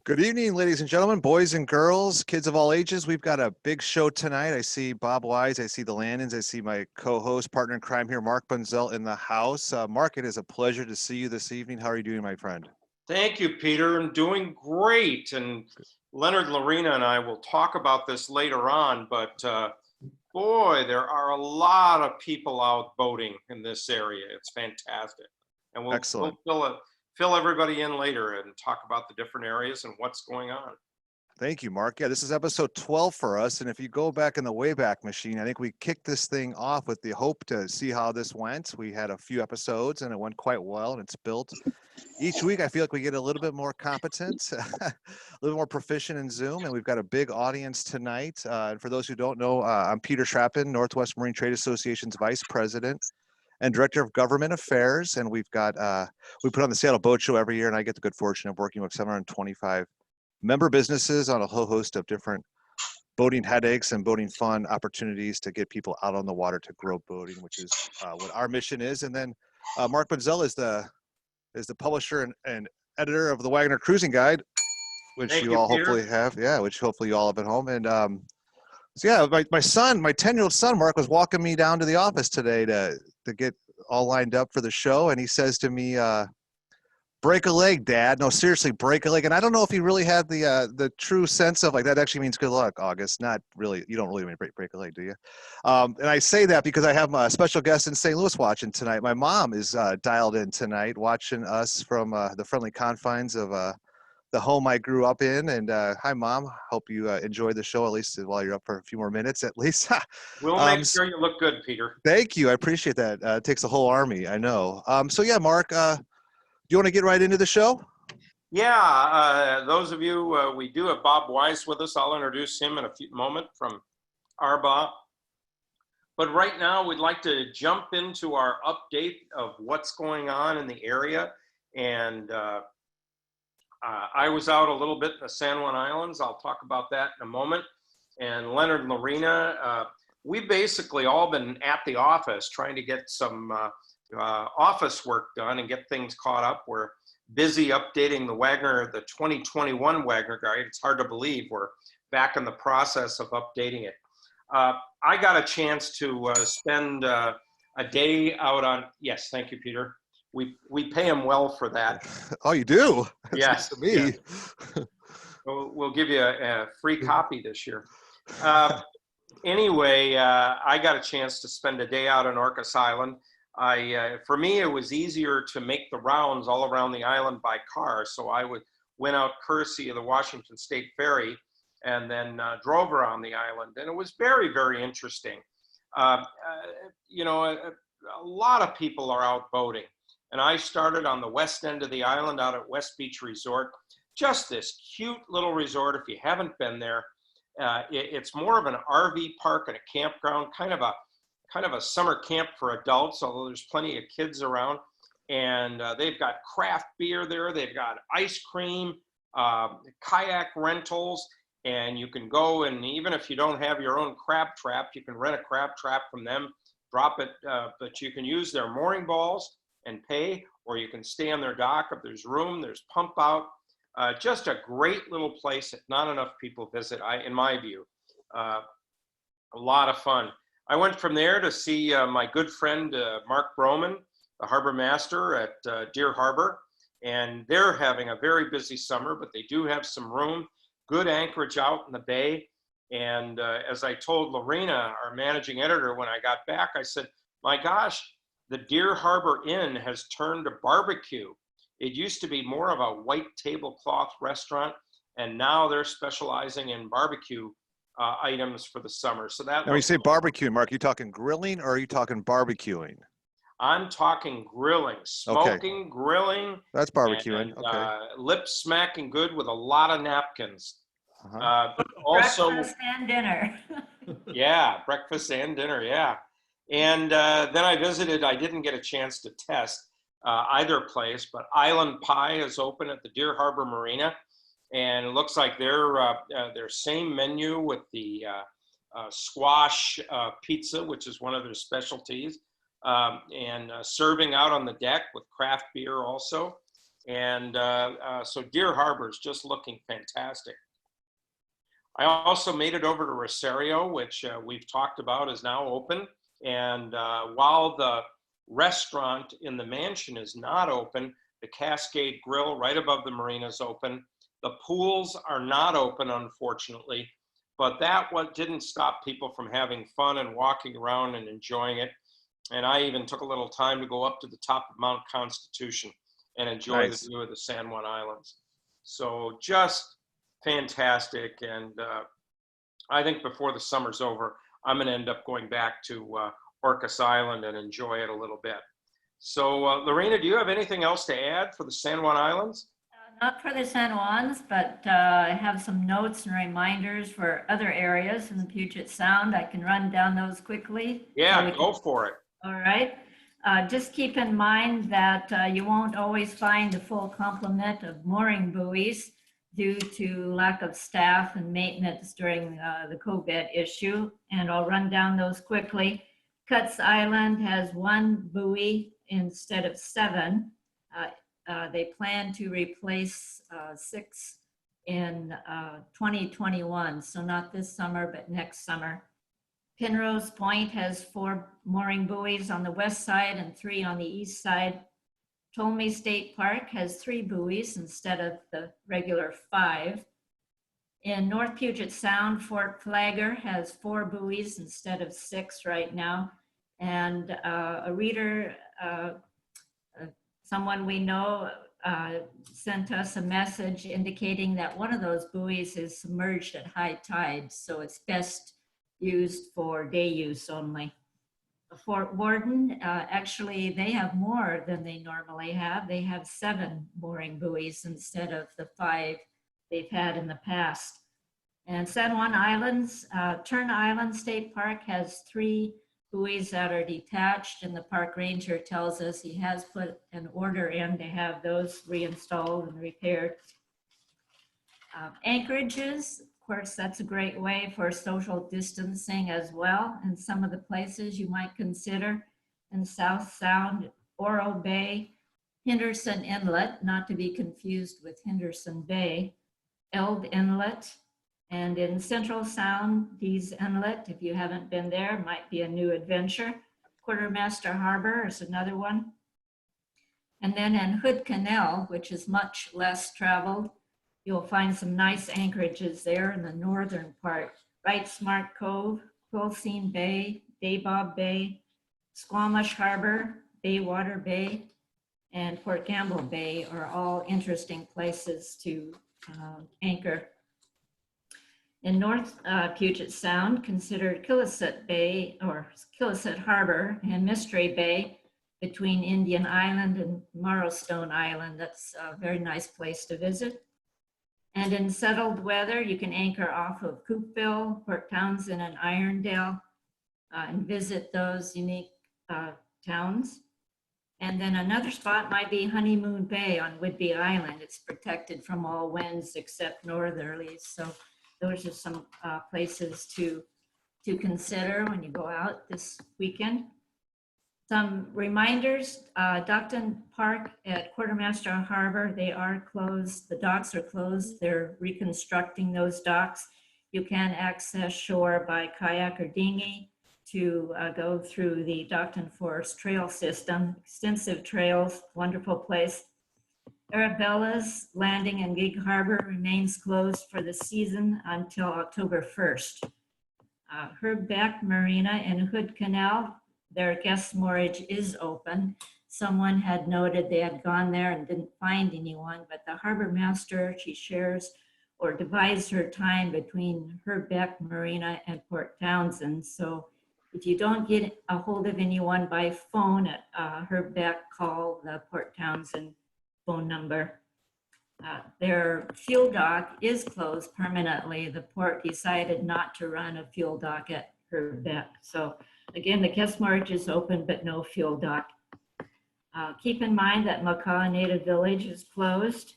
Good evening, ladies and gentlemen, boys and girls, kids of all ages. We've got a big show tonight. I see Bob Wise, I see the Landons, I see my co-host, partner in crime here, Mark Bunzel in the house. Mark, it is a pleasure to see you this evening. How are you doing, my friend? Thank you, Peter. I'm doing great. And Leonard Lorena and I will talk about this later on, but boy, there are a lot of people out boating in this area. It's fantastic. And we'll Excellent. fill everybody in later and talk about the different areas and what's going on. Thank you, Mark. Yeah, this is episode 12 for us. And if you go back in the Wayback Machine, I think we kicked this thing off with the hope to see how this went. We had a few episodes and it went quite well, and it's built. Each week, I feel like we get a little bit more competent, a little more proficient in Zoom, and we've got a big audience tonight. And for those who don't know, I'm Peter Schrappen, Northwest Marine Trade Association's Vice President and Director of Government Affairs. And we've got, we put on the Seattle Boat Show every year, and I get the good fortune of working with 725 member businesses on a whole host of different boating headaches and boating fun opportunities to get people out on the water to grow boating, which is what our mission is. And then Mark Bunzel is the publisher and editor of the Wagner Cruising Guide, which Thank you you, all Peter. hopefully have. Yeah, which hopefully you all have at home. And so yeah, my son, my 10-year-old son, Mark, was walking me down to the office today to get all lined up for the show. And he says to me, break a leg, Dad. No, seriously, break a leg. And I don't know if he really had the true sense of like, that actually means good luck, August. Not really. You don't really mean break a leg, do you? And I say that because I have a special guest in St. Louis watching tonight. My mom is dialed in tonight, watching us from the friendly confines of the home I grew up in. And hi, Mom. Hope you enjoy the show, at least while you're up for a few more minutes, at least. We'll make sure you look good, Peter. Thank you. I appreciate that. It takes a whole army, I know. So yeah, Mark, do you want to get right into the show? Yeah, those of you, we do have Bob Wise with us. I'll introduce him in a few moment from Arba. But right now, we'd like to jump into our update of what's going on in the area. And I was out a little bit in the San Juan Islands. I'll talk about that in a moment. And Leonard and Lorena, we've basically all been at the office trying to get some office work done and get things caught up. We're busy updating the 2021 Wagner Guide. It's hard to believe we're back in the process of updating it. I got a chance to spend a day out on, yes, thank you, Peter. We pay him well for that. Oh, you do? That's yes. To me. Yes. We'll give you a free copy this year. Anyway, I got a chance to spend a day out on Orcas Island. For me, it was easier to make the rounds all around the island by car. So I went out courtesy of the Washington State Ferry and then drove around the island. And it was very, very interesting. You know, a lot of people are out boating. And I started on the west end of the island out at West Beach Resort. Just this cute little resort. If you haven't been there, it's more of an RV park and a campground, kind of a summer camp for adults, although there's plenty of kids around. And they've got craft beer there. They've got ice cream, kayak rentals, and you can go, and even if you don't have your own crab trap, you can rent a crab trap from them, drop it, but you can use their mooring balls and pay, or you can stay on their dock if there's room. There's pump out. Just a great little place that not enough people visit, in my view. A lot of fun. I went from there to see my good friend, Mark Broman, the harbor master at Deer Harbor. And they're having a very busy summer, but they do have some room, good anchorage out in the bay. And as I told Lorena, our managing editor, when I got back, I said, my gosh, the Deer Harbor Inn has turned to barbecue. It used to be more of a white tablecloth restaurant, and now they're specializing in barbecue items for the summer. So that. Now, when you say barbecue, Mark, you talking grilling or are you talking barbecuing? I'm talking grilling, smoking, okay. Grilling. That's barbecuing. And, okay. Lip smacking good with a lot of napkins. Also, breakfast and dinner. Yeah, breakfast and dinner. Yeah. And then I visited. I didn't get a chance to test either place, but Island Pie is open at the Deer Harbor Marina. And it looks like their same menu with the squash pizza, which is one of their specialties, and serving out on the deck with craft beer also. And so Deer Harbor is just looking fantastic. I also made it over to Rosario, which we've talked about is now open. And while the restaurant in the mansion is not open, the Cascade Grill right above the marina is open. The pools are not open, unfortunately, but that didn't stop people from having fun and walking around and enjoying it. And I even took a little time to go up to the top of Mount Constitution and enjoy Nice. the view of the San Juan Islands. So just fantastic. And I think before the summer's over, I'm going to end up going back to Orcas Island and enjoy it a little bit. So Lorena, do you have anything else to add for the San Juan Islands? Not for the San Juans, but I have some notes and reminders for other areas in the Puget Sound. I can run down those quickly. Yeah, go for it. All right. Just keep in mind that you won't always find a full complement of mooring buoys due to lack of staff and maintenance during the COVID issue. And I'll run down those quickly. Cutts Island has 1 buoy instead of 7. They plan to replace 6 in 2021, so not this summer, but next summer. Penrose Point has 4 mooring buoys on the west side and 3 on the east side. Ptolemy State Park has 3 buoys instead of the regular 5. In North Puget Sound, Fort Flagler has 4 buoys instead of 6 right now. And a reader, someone we know, sent us a message indicating that one of those buoys is submerged at high tide, so it's best used for day use only. Fort Worden, actually, they have more than they normally have. They have 7 mooring buoys instead of the 5 they've had in the past. And San Juan Islands, Turn Island State Park has 3 buoys that are detached, and the park ranger tells us he has put an order in to have those reinstalled and repaired. Anchorages, of course, that's a great way for social distancing as well. And some of the places you might consider in South Sound, Oro Bay, Henderson Inlet, not to be confused with Henderson Bay, Eld Inlet, and in Central Sound, Dees Inlet, if you haven't been there, might be a new adventure. Quartermaster Harbor is another one. And then in Hood Canal, which is much less traveled, you'll find some nice anchorages there in the northern part. Wright Smart Cove, Quilcene Bay, Daybob Bay, Squamish Harbor, Baywater Bay, and Port Gamble Bay are all interesting places to anchor. In North Puget Sound, consider Killisset Bay or Killisset Harbor and Mystery Bay between Indian Island and Marrowstone Island. That's a very nice place to visit. And in settled weather, you can anchor off of Coopville, Port Townsend, and Irondale and visit those unique towns. And then another spot might be Honeymoon Bay on Whidbey Island. It's protected from all winds except northerlies. So those are some places to consider when you go out this weekend. Some reminders, Duckton Park at Quartermaster Harbor, they are closed. The docks are closed. They're reconstructing those docks. You can access shore by kayak or dinghy to go through the Duckton Forest Trail system. Extensive trails, wonderful place. Arabella's landing in Gig Harbor remains closed for the season until October 1st. Herb Beck Marina and Hood Canal, their guest moorage is open. Someone had noted they had gone there and didn't find anyone, but the harbor master, she shares or divides her time between Herb Beck Marina and Port Townsend. So if you don't get a hold of anyone by phone at Herb Beck, call the Port Townsend phone number. Their fuel dock is closed permanently. The port decided not to run a fuel dock at Herb Beck. So again, the guest moorage is open, but no fuel dock. Keep in mind that Makah Native Village is closed.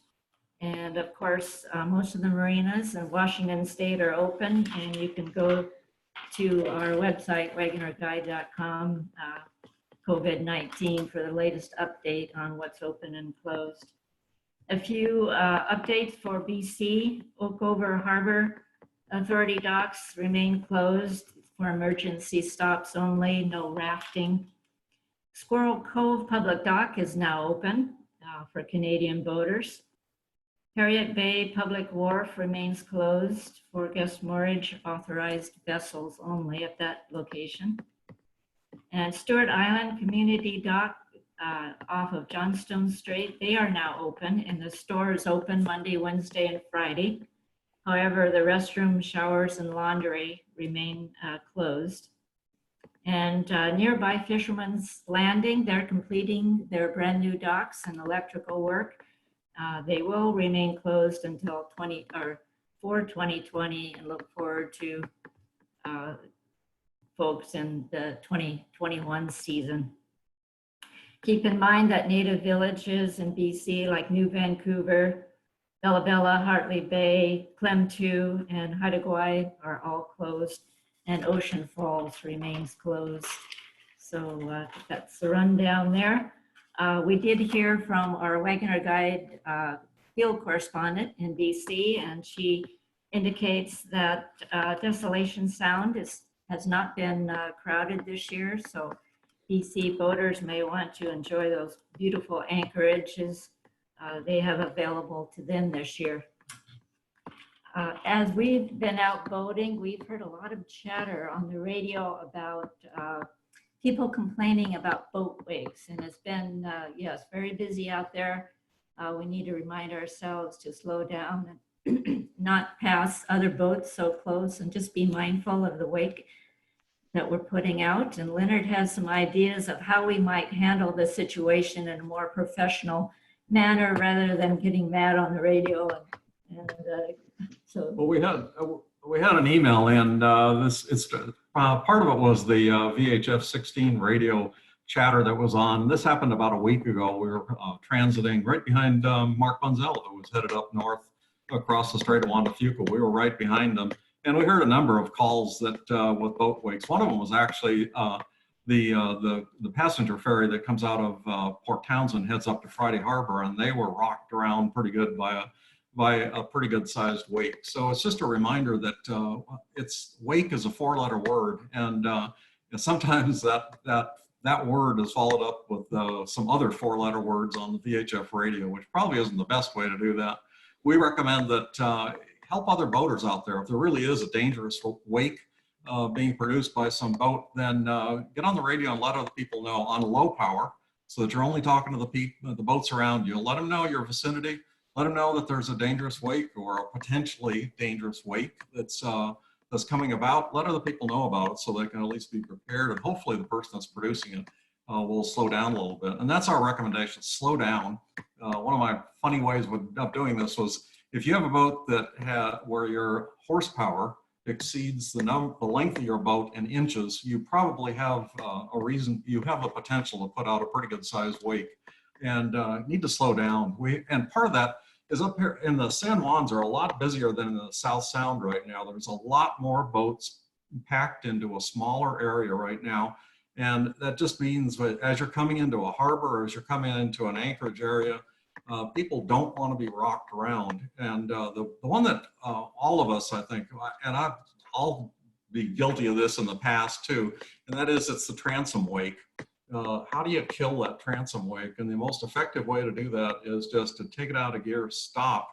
And of course, most of the marinas in Washington State are open, and you can go to our website, wagonerguide.com, COVID-19 for the latest update on what's open and closed. A few updates for BC. Oakover Harbor Authority docks remain closed for emergency stops only, no rafting. Squirrel Cove Public Dock is now open for Canadian boaters. Harriet Bay Public Wharf remains closed for guest moorage authorized vessels only at that location. And Stewart Island Community Dock off of Johnstone Strait, they are now open, and the store is open Monday, Wednesday, and Friday. However, the restroom, showers, and laundry remain closed. And nearby Fisherman's Landing, they're completing their brand new docks and electrical work. They will remain closed until 2020, and look forward to folks in the 2021 season. Keep in mind that native villages in BC like New Vancouver, Bella Bella, Hartley Bay, Klemtu, and Haida are all closed, and Ocean Falls remains closed. So that's the rundown there. We did hear from our Wagoner Guide field correspondent in BC, and she indicates that Desolation Sound has not been crowded this year, so BC boaters may want to enjoy those beautiful anchorages they have available to them this year. As we've been out boating, we've heard a lot of chatter on the radio about people complaining about boat wakes, and it's been, yes, very busy out there. We need to remind ourselves to slow down and not pass other boats so close, and just be mindful of the wake that we're putting out. And Leonard has some ideas of how we might handle the situation in a more professional manner rather than getting mad on the radio. So well, we had an email, and part of it was the VHF 16 radio chatter that was on. This happened about a week ago. We were transiting right behind Mark Bunzel, who was headed up north across the Strait of Juan de Fuca. We were right behind them, and we heard a number of calls that with boat wakes. One of them was actually the passenger ferry that comes out of Port Townsend, heads up to Friday Harbor, and they were rocked around pretty good by a pretty good sized wake. So it's just a reminder that wake is a 4-letter word, and sometimes that word is followed up with some other 4-letter words on the VHF radio, which probably isn't the best way to do that. We recommend that help other boaters out there. If there really is a dangerous wake being produced by some boat, then get on the radio and let other people know on low power, so that you're only talking to the boats around you. Let them know your vicinity. Let them know that there's a dangerous wake or a potentially dangerous wake that's coming about. Let other people know about it so they can at least be prepared, and hopefully the person that's producing it will slow down a little bit. And that's our recommendation: slow down. One of my funny ways of doing this was, if you have a boat where your horsepower exceeds the length of your boat in inches, you probably have you have the potential to put out a pretty good sized wake, and need to slow down. And part of that is up here in the San Juans are a lot busier than in the South Sound right now. There's a lot more boats packed into a smaller area right now. And that just means that as you're coming into a harbor, or as you're coming into an anchorage area, people don't want to be rocked around. And the one that all of us, I think, and I'll be guilty of this in the past too, and that is, it's the transom wake. How do you kill that transom wake? And the most effective way to do that is just to take it out of gear, stop,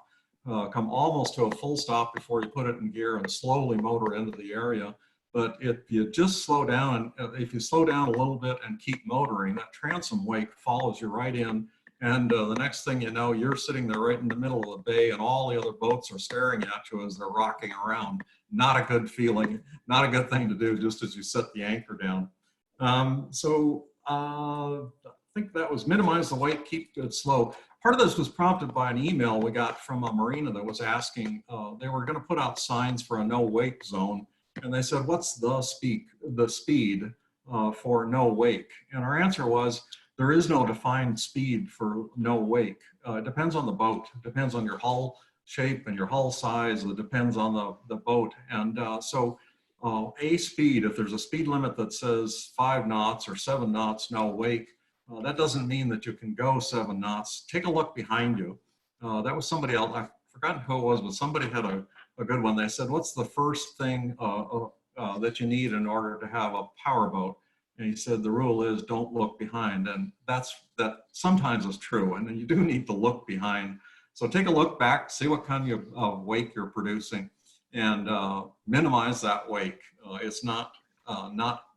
come almost to a full stop before you put it in gear, and slowly motor into the area. But if you just slow down, and if you slow down a little bit and keep motoring, that transom wake follows you right in. And the next thing you know, you're sitting there right in the middle of the bay, and all the other boats are staring at you as they're rocking around. Not a good feeling, not a good thing to do just as you set the anchor down. I think that was minimize the wake, keep it slow. Part of this was prompted by an email we got from a marina that was asking, they were going to put out signs for a no wake zone. And they said, what's the speed for no wake? And our answer was, there is no defined speed for no wake. It depends on the boat. It depends on your hull shape and your hull size. It depends on the boat. And a speed, if there's a speed limit that says 5 knots or 7 knots, no wake, that doesn't mean that you can go 7 knots. Take a look behind you. That was somebody else. I've forgotten who it was, but somebody had a good one. They said, what's the first thing that you need in order to have a powerboat? And he said, the rule is don't look behind. And that sometimes is true. And then you do need to look behind. So take a look back, see what kind of wake you're producing, and minimize that wake. It's not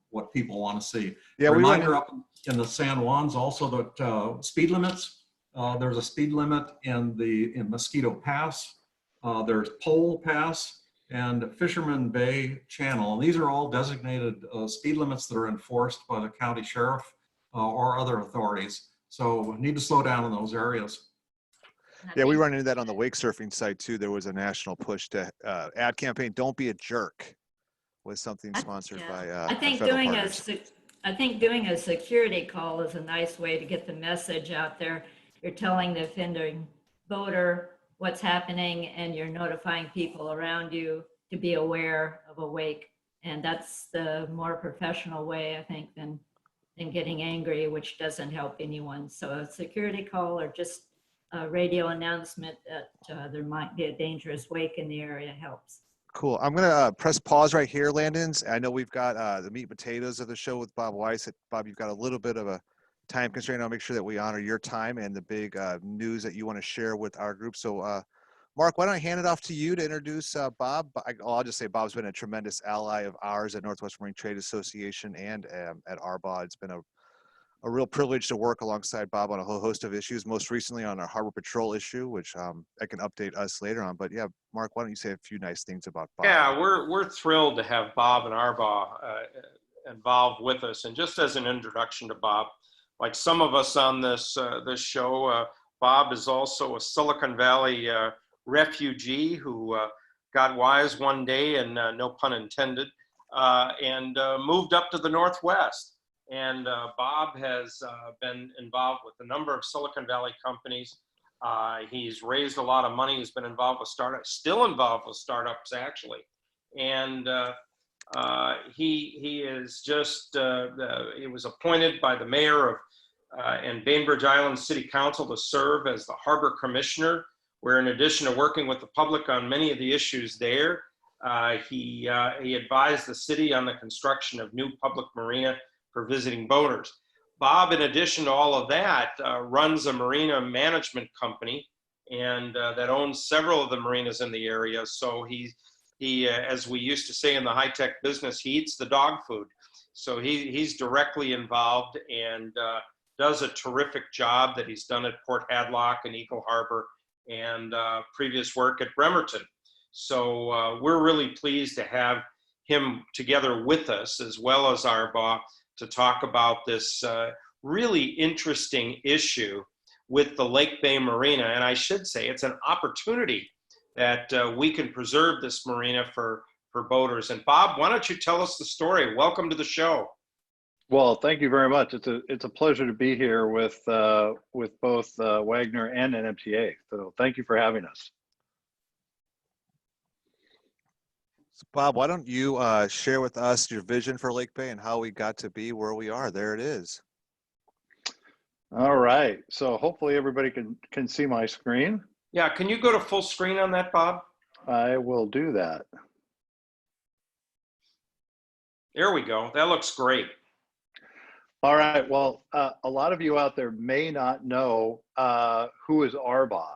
what people want to see. Yeah, Reminder up in the San Juans also that speed limits. There's a speed limit in Mosquito Pass. There's Pole Pass and Fisherman Bay Channel. And these are all designated speed limits that are enforced by the county sheriff or other authorities. So we need to slow down in those areas. Yeah, we run into that on the wake surfing site too. There was a national push to ad campaign, "Don't be a jerk," was something sponsored by I think doing a security call is a nice way to get the message out there. You're telling the offending boater what's happening, and you're notifying people around you to be aware of a wake. And that's the more professional way, I think, than getting angry, which doesn't help anyone. So a security call or just a radio announcement that there might be a dangerous wake in the area helps. Cool. I'm going to press pause right here, Landons. I know we've got the meat and potatoes of the show with Bob Weiss. Bob, you've got a little bit of a time constraint. I'll make sure that we honor your time and the big news that you want to share with our group. So, Mark, why don't I hand it off to you to introduce Bob? I'll just say Bob's been a tremendous ally of ours at Northwest Marine Trade Association and at RBA. It's been a real privilege to work alongside Bob on a whole host of issues, most recently on our Harbor Patrol issue, which I can update us later on. But yeah, Mark, why don't you say a few nice things about Bob? Yeah, we're thrilled to have Bob and RBA involved with us. And just as an introduction to Bob, like some of us on this show, Bob is also a Silicon Valley refugee who got wise one day, and no pun intended, and moved up to the Northwest. And Bob has been involved with a number of Silicon Valley companies. He's raised a lot of money. He's been involved with startups, still involved with startups actually. And he is just, he was appointed by the mayor of and Bainbridge Island City Council to serve as the Harbor Commissioner, where in addition to working with the public on many of the issues there, he advised the city on the construction of new public marina for visiting boaters. Bob, in addition to all of that, runs a marina management company and that owns several of the marinas in the area. So he, as we used to say in the high-tech business, he eats the dog food. So he's directly involved and does a terrific job that he's done at Port Hadlock and Eagle Harbor and previous work at Bremerton. So we're really pleased to have him together with us, as well as RBA, to talk about this really interesting issue with the Lakebay Marina. And I should say it's an opportunity that we can preserve this marina for boaters. And Bob, why don't you tell us the story? Welcome to the show. Well, thank you very much. It's a pleasure to be here with both Wagner and NMTA. So thank you for having us. So Bob, why don't you share with us your vision for Lake Bay and how we got to be where we are? There it is. All right. So hopefully everybody can see my screen. Yeah, can you go to full screen on that, Bob? I will do that. There we go. That looks great. All right. Well, a lot of you out there may not know who is RBA,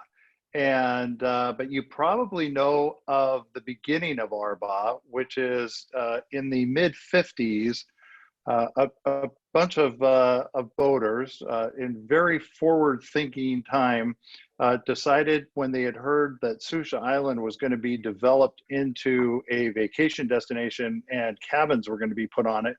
and but you probably know of the beginning of RBA, which is in the mid '50s. A bunch of boaters in very forward-thinking time decided, when they had heard that Susha Island was going to be developed into a vacation destination and cabins were going to be put on it,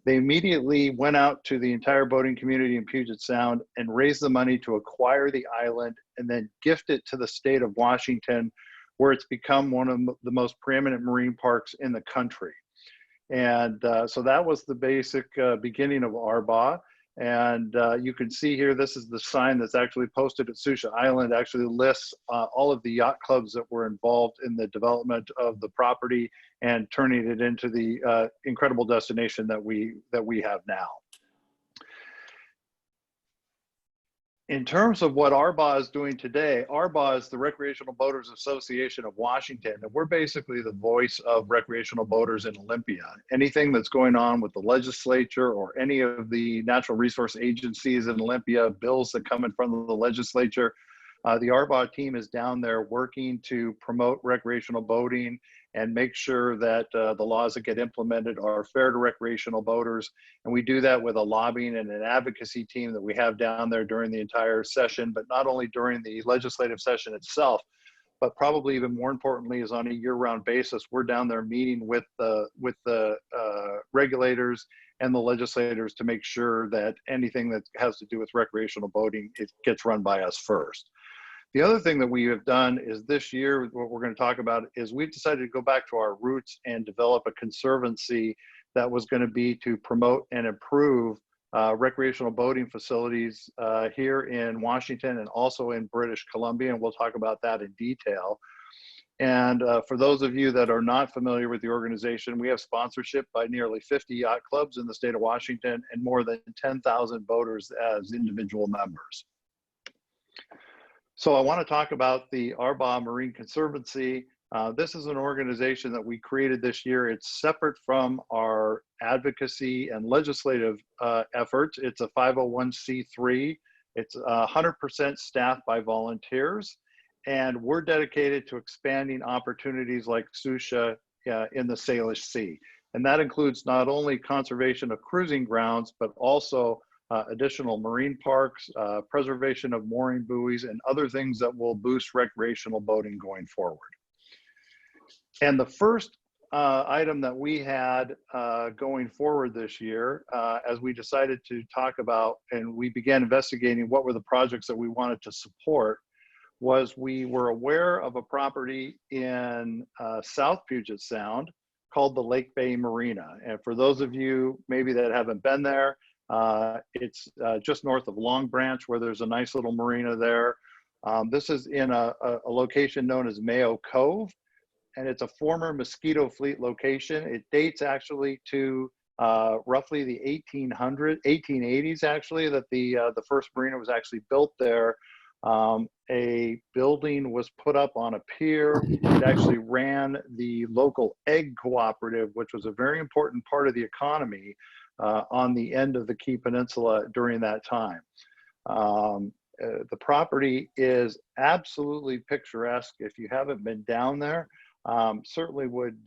they immediately went out to the entire boating community in Puget Sound and raised the money to acquire the island and then gift it to the state of Washington, where it's become one of the most preeminent marine parks in the country. And so that was the basic beginning of RBA. And you can see here, this is the sign that's actually posted at Susha Island, actually lists all of the yacht clubs that were involved in the development of the property and turning it into the incredible destination that we have now. In terms of what RBA is doing today, RBA is the Recreational Boaters Association of Washington, and we're basically the voice of recreational boaters in Olympia. Anything that's going on with the legislature or any of the natural resource agencies in Olympia, bills that come in front of the legislature, the RBA team is down there working to promote recreational boating and make sure that the laws that get implemented are fair to recreational boaters. And we do that with a lobbying and an advocacy team that we have down there during the entire session, but not only during the legislative session itself, but probably even more importantly is on a year-round basis. We're down there meeting with the regulators and the legislators to make sure that anything that has to do with recreational boating, it gets run by us first. The other thing that we have done is this year, what we're going to talk about is we've decided to go back to our roots and develop a conservancy that was going to be to promote and improve recreational boating facilities here in Washington and also in British Columbia, and we'll talk about that in detail. And for those of you that are not familiar with the organization, we have sponsorship by nearly 50 yacht clubs in the state of Washington and more than 10,000 boaters as individual members. So I want to talk about the RBA Marine Conservancy. This is an organization that we created this year. It's separate from our advocacy and legislative efforts. It's a 501c3. It's 100% staffed by volunteers. And we're dedicated to expanding opportunities like Susha in the Salish Sea. And that includes not only conservation of cruising grounds, but also additional marine parks, preservation of mooring buoys, and other things that will boost recreational boating going forward. And the first item that we had going forward this year, as we decided to talk about and we began investigating what were the projects that we wanted to support, was we were aware of a property in South Puget Sound called the Lakebay Marina. And for those of you maybe that haven't been there, it's just north of Long Branch, where there's a nice little marina there. This is in a location known as Mayo Cove, and it's a former Mosquito Fleet location. It dates actually to roughly the 1880s, actually, that the first marina was actually built there. A building was put up on a pier. It actually ran the local egg cooperative, which was a very important part of the economy on the end of the Key Peninsula during that time. The property is absolutely picturesque. If you haven't been down there, certainly would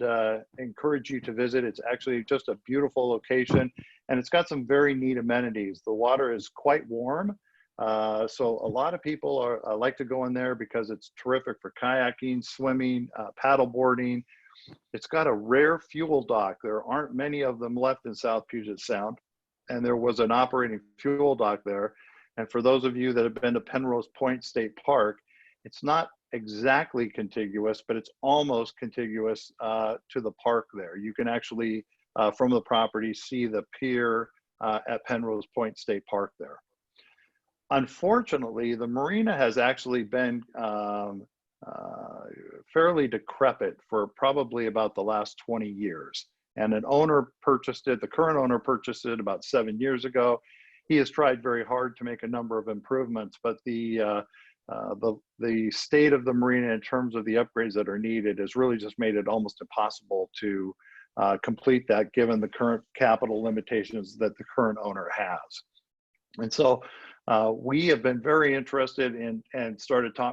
encourage you to visit. It's actually just a beautiful location, and it's got some very neat amenities. The water is quite warm, so a lot of people like to go in there because it's terrific for kayaking, swimming, paddle boarding. It's got a rare fuel dock. There aren't many of them left in South Puget Sound, and there was an operating fuel dock there. And for those of you that have been to Penrose Point State Park, it's not exactly contiguous, but it's almost contiguous to the park there. You can actually, from the property, see the pier at Penrose Point State Park there. Unfortunately, the marina has actually been fairly decrepit for probably about the last 20 years. And an owner purchased it, the current owner purchased it about 7 years ago. He has tried very hard to make a number of improvements, but the state of the marina in terms of the upgrades that are needed has really just made it almost impossible to complete that given the current capital limitations that the current owner has. And so we have been very interested in and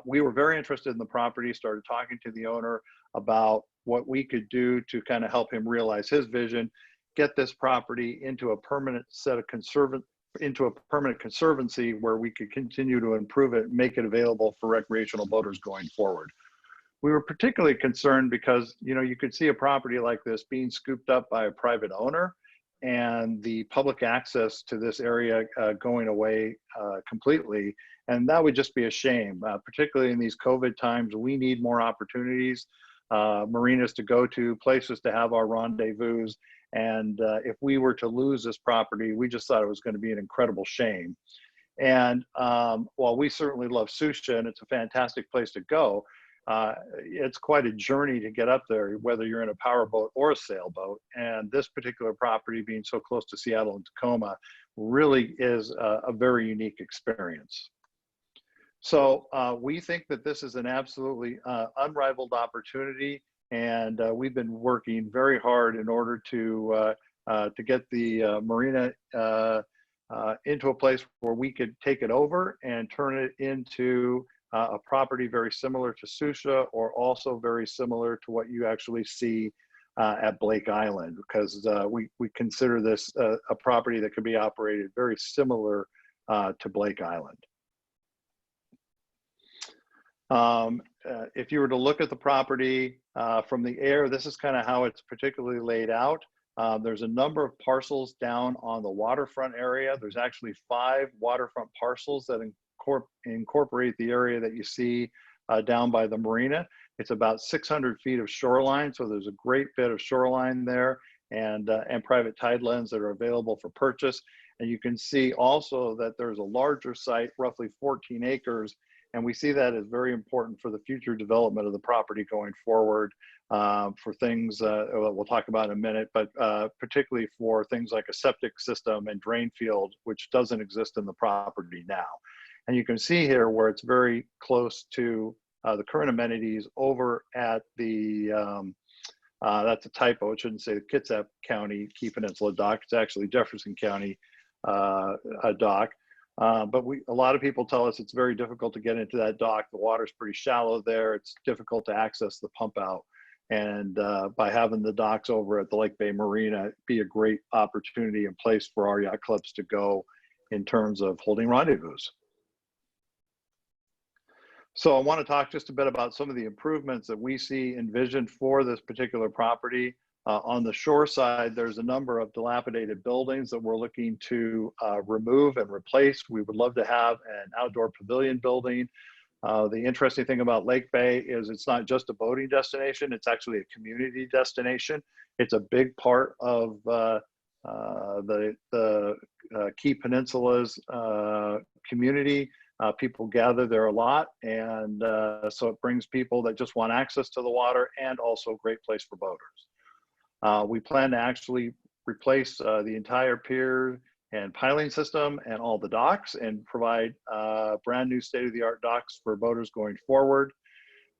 we were very interested in the property, started talking to the owner about what we could do to kind of help him realize his vision, get this property into a permanent set of permanent conservancy where we could continue to improve it, make it available for recreational boaters going forward. We were particularly concerned because, you know, you could see a property like this being scooped up by a private owner and the public access to this area going away completely. And that would just be a shame, particularly in these COVID times. We need more opportunities, marinas to go to, places to have our rendezvous. And if we were to lose this property, we just thought it was going to be an incredible shame. And while we certainly love Susha and it's a fantastic place to go, it's quite a journey to get up there, whether you're in a powerboat or a sailboat. And this particular property, being so close to Seattle and Tacoma, really is a very unique experience. So we think that this is an absolutely unrivaled opportunity, and we've been working very hard in order to get the marina into a place where we could take it over and turn it into a property very similar to Susha, or also very similar to what you actually see at Blake Island, because we consider this a property that could be operated very similar to Blake Island. If you were to look at the property from the air, this is kind of how it's particularly laid out. There's a number of parcels down on the waterfront area. There's actually 5 waterfront parcels that incorporate the area that you see down by the marina. It's about 600 feet of shoreline, so there's a great bit of shoreline there, and private tidelands that are available for purchase. And you can see also that there's a larger site, roughly 14 acres, and we see that as very important for the future development of the property going forward, for things we'll talk about in a minute, but particularly for things like a septic system and drain field, which doesn't exist in the property now. And you can see here where it's very close to the current amenities over at the, that's a typo, it shouldn't say the Kitsap County Key Peninsula Dock, it's actually Jefferson County dock. But a lot of people tell us it's very difficult to get into that dock. The water's pretty shallow there. It's difficult to access the pump out. And by having the docks over at the Lakebay Marina, it'd be a great opportunity and place for our yacht clubs to go in terms of holding rendezvous. So I want to talk just a bit about some of the improvements that we see envisioned for this particular property. On the shore side, there's a number of dilapidated buildings that we're looking to remove and replace. We would love to have an outdoor pavilion building. The interesting thing about Lake Bay is it's not just a boating destination, it's actually a community destination. It's a big part of the Key Peninsula's community. People gather there a lot, and so it brings people that just want access to the water, and also a great place for boaters. We plan to actually replace the entire pier and piling system and all the docks, and provide brand new state-of-the-art docks for boaters going forward.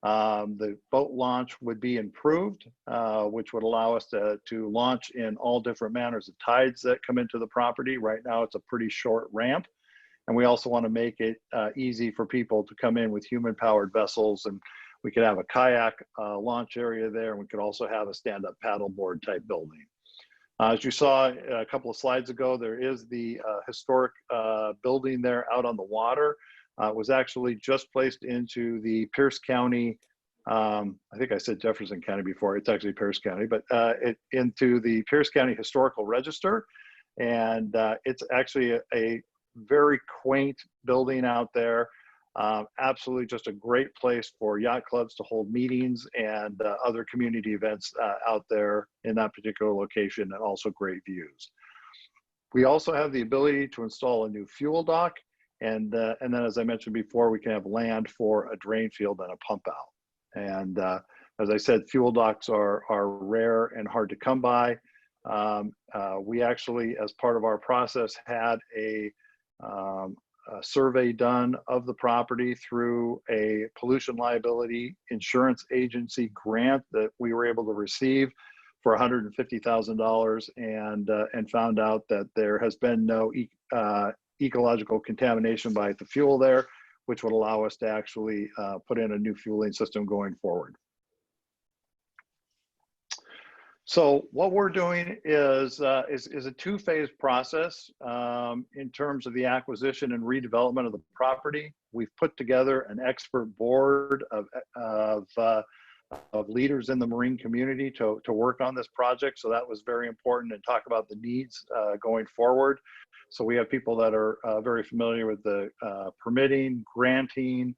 The boat launch would be improved, which would allow us to launch in all different manners of tides that come into the property. Right now it's a pretty short ramp. And we also want to make it easy for people to come in with human-powered vessels, and we could have a kayak launch area there, and we could also have a stand-up paddleboard type building. As you saw a couple of slides ago, there is the historic building there out on the water. It was actually just placed into the Pierce County, I think I said Jefferson County before, it's actually Pierce County, but into the Pierce County Historical Register. And it's actually a very quaint building out there. Absolutely just a great place for yacht clubs to hold meetings and other community events out there in that particular location, and also great views. We also have the ability to install a new fuel dock, and then, as I mentioned before, we can have land for a drain field and a pump out. And as I said, fuel docks are rare and hard to come by. We actually, as part of our process, had a survey done of the property through a pollution liability insurance agency grant that we were able to receive for $150,000, and found out that there has been no ecological contamination by the fuel there, which would allow us to actually put in a new fueling system going forward. So what we're doing is a two-phase process in terms of the acquisition and redevelopment of the property. We've put together an expert board of leaders in the marine community to work on this project. So that was very important, and talk about the needs going forward. So we have people that are very familiar with the permitting, granting,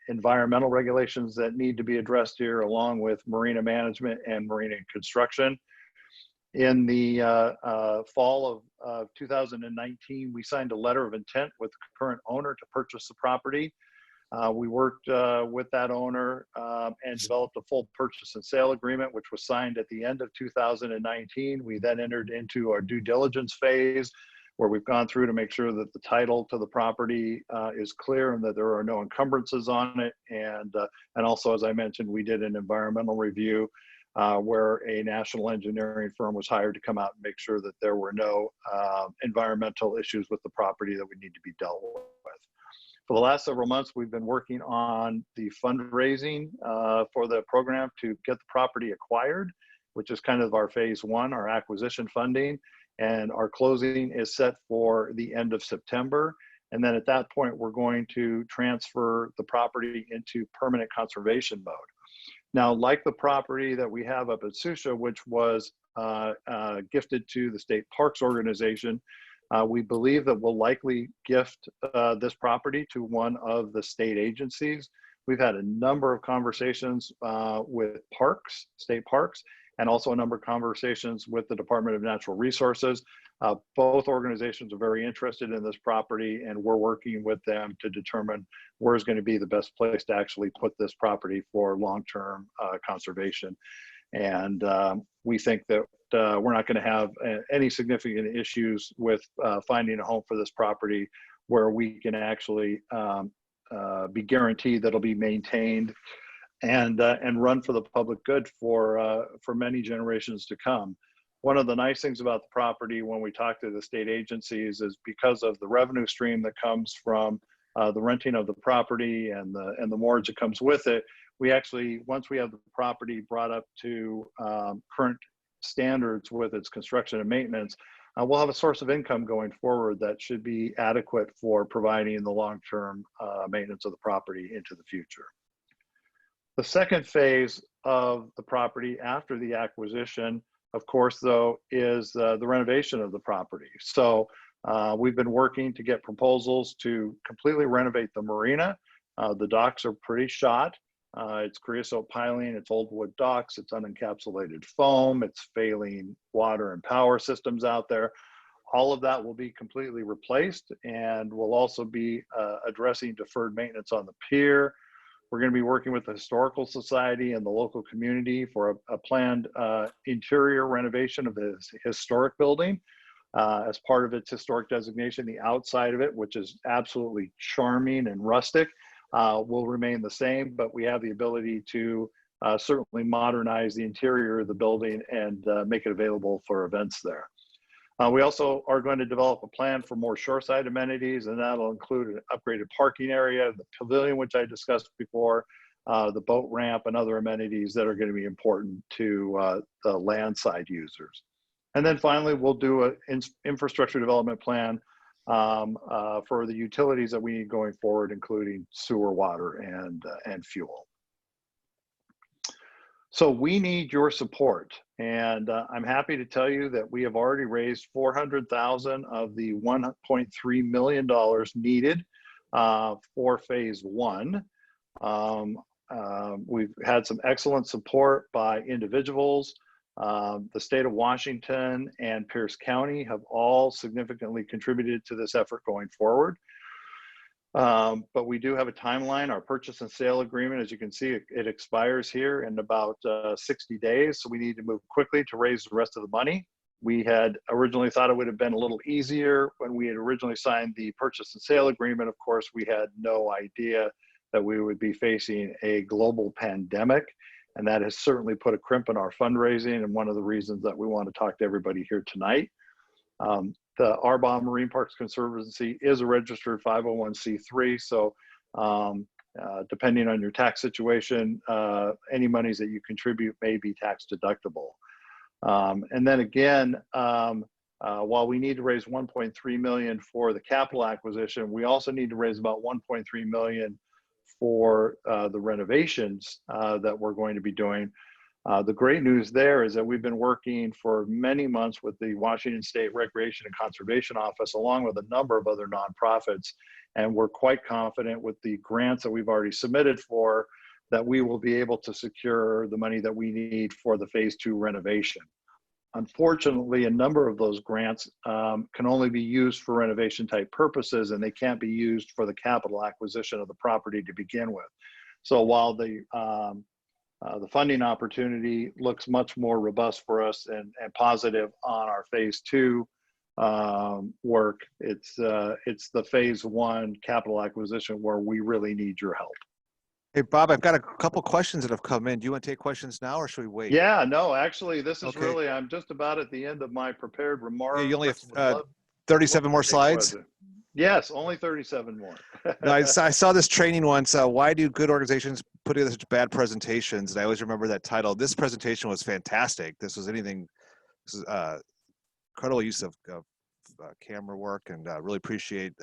environmental regulations that need to be addressed here, along with marina management and marina construction. In the fall of 2019, we signed a letter of intent with the current owner to purchase the property. We worked with that owner and developed a full purchase and sale agreement, which was signed at the end of 2019. We then entered into our due diligence phase, where we've gone through to make sure that the title to the property is clear and that there are no encumbrances on it. And also, as I mentioned, we did an environmental review where a national engineering firm was hired to come out and make sure that there were no environmental issues with the property that would need to be dealt with. For the last several months, we've been working on the fundraising for the program to get the property acquired, which is kind of our phase one, our acquisition funding. And our closing is set for the end of September. And then at that point, we're going to transfer the property into permanent conservation mode. Now, like the property that we have up at Susha, which was gifted to the State Parks Organization, we believe that we'll likely gift this property to one of the state agencies. We've had a number of conversations with parks, state parks, and also a number of conversations with the Department of Natural Resources. Both organizations are very interested in this property, and we're working with them to determine where is going to be the best place to actually put this property for long-term conservation. And we think that we're not going to have any significant issues with finding a home for this property where we can actually be guaranteed that it'll be maintained and run for the public good for many generations to come. One of the nice things about the property when we talk to the state agencies is because of the revenue stream that comes from the renting of the property and the mortgage that comes with it, we actually, once we have the property brought up to current standards with its construction and maintenance, we'll have a source of income going forward that should be adequate for providing the long-term maintenance of the property into the future. The second phase of the property after the acquisition, of course, though, is the renovation of the property. So we've been working to get proposals to completely renovate the marina. The docks are pretty shot. It's creosote piling, it's old wood docks, it's unencapsulated foam, it's failing water and power systems out there. All of that will be completely replaced, and we'll also be addressing deferred maintenance on the pier. We're going to be working with the Historical Society and the local community for a planned interior renovation of the historic building as part of its historic designation. The outside of it, which is absolutely charming and rustic, will remain the same, but we have the ability to certainly modernize the interior of the building and make it available for events there. We also are going to develop a plan for more shoreside amenities, and that'll include an upgraded parking area, the pavilion, which I discussed before, the boat ramp, and other amenities that are going to be important to the landside users. And then finally, we'll do an infrastructure development plan for the utilities that we need going forward, including sewer, water, and fuel. So we need your support, and I'm happy to tell you that we have already raised $400,000 of the $1.3 million needed for phase one. We've had some excellent support by individuals. The state of Washington and Pierce County have all significantly contributed to this effort going forward. But we do have a timeline. Our purchase and sale agreement, as you can see, it expires here in about 60 days. So we need to move quickly to raise the rest of the money. We had originally thought it would have been a little easier when we had originally signed the purchase and sale agreement. Of course, we had no idea that we would be facing a global pandemic. And that has certainly put a crimp in our fundraising, and one of the reasons that we want to talk to everybody here tonight. The Arbaugh Marine Parks Conservancy is a registered 501c3, so depending on your tax situation, any monies that you contribute may be tax deductible. And then again, while we need to raise $1.3 million for the capital acquisition, we also need to raise about $1.3 million for the renovations that we're going to be doing. The great news there is that we've been working for many months with the Washington State Recreation and Conservation Office, along with a number of other nonprofits, and we're quite confident with the grants that we've already submitted for that we will be able to secure the money that we need for the phase two renovation. Unfortunately, a number of those grants can only be used for renovation type purposes, and they can't be used for the capital acquisition of the property to begin with. So while the funding opportunity looks much more robust for us and positive on our phase two work. It's the phase one capital acquisition where we really need your help. Hey, Bob, I've got a couple questions that have come in. Do you want to take questions now or should we wait? Yeah, no, actually, this is Okay. really, I'm just about at the end of my prepared remarks. Yeah, you only Would have love 37 more to take slides. questions. Yes, only 37 more. No, I saw this training once. Why do good organizations put together such bad presentations? And I always remember that title. This presentation was fantastic. This was incredible use of camera work, and really appreciate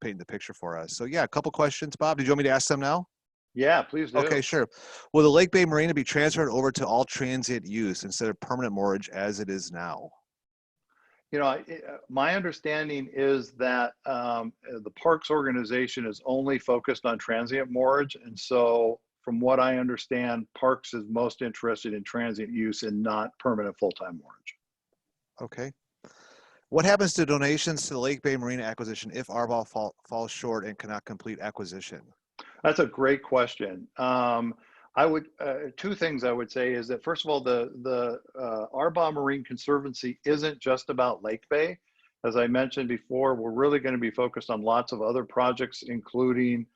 painting the picture for us. So yeah, a couple questions, Bob. Did you want me to ask them now? Yeah, please do. Okay, sure. Will the Lakebay Marina be transferred over to all transient use instead of permanent moorage as it is now? You know, my understanding is that the parks organization is only focused on transient moorage. And so from what I understand, parks is most interested in transient use and not permanent full-time moorage. Okay. What happens to donations to the Lakebay Marina acquisition if Arbaugh falls short and cannot complete acquisition? That's a great question. I would two things I would say is that first of all, the Arbaugh Marine Conservancy isn't just about Lake Bay. As I mentioned before, we're really going to be focused on lots of other projects, including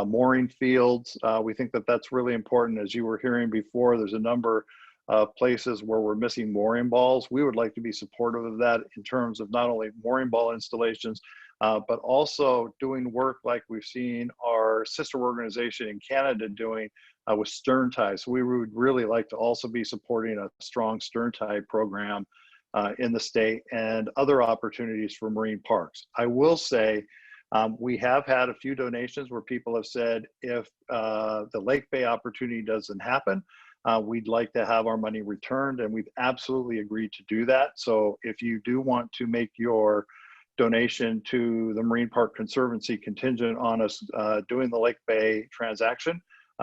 mooring fields. We think that that's really important. As you were hearing before, there's a number of places where we're missing mooring balls. We would like to be supportive of that in terms of not only mooring ball installations, but also doing work like we've seen our sister organization in Canada doing with stern ties. So we would really like to also be supporting a strong stern tie program in the state and other opportunities for marine parks. I will say we have had a few donations where people have said if the Lake Bay opportunity doesn't happen, we'd like to have our money returned, and we've absolutely agreed to do that. So if you do want to make your donation to the Marine Park Conservancy contingent on us doing the Lake Bay transaction,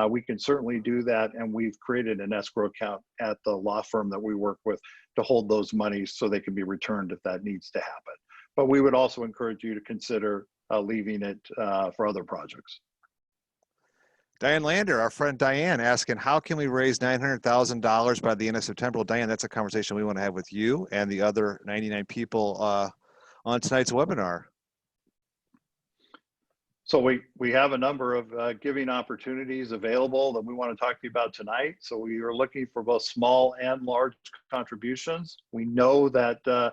we can certainly do that, and we've created an escrow account at the law firm that we work with to hold those monies so they can be returned if that needs to happen. But we would also encourage you to consider leaving it for other projects. Diane Lander, our friend Diane, asking, how can we raise $900,000 by the end of September? Well, Diane, that's a conversation we want to have with you and the other 99 people on tonight's webinar. So we have a number of giving opportunities available that we want to talk to you about tonight. So we are looking for both small and large contributions. We know that the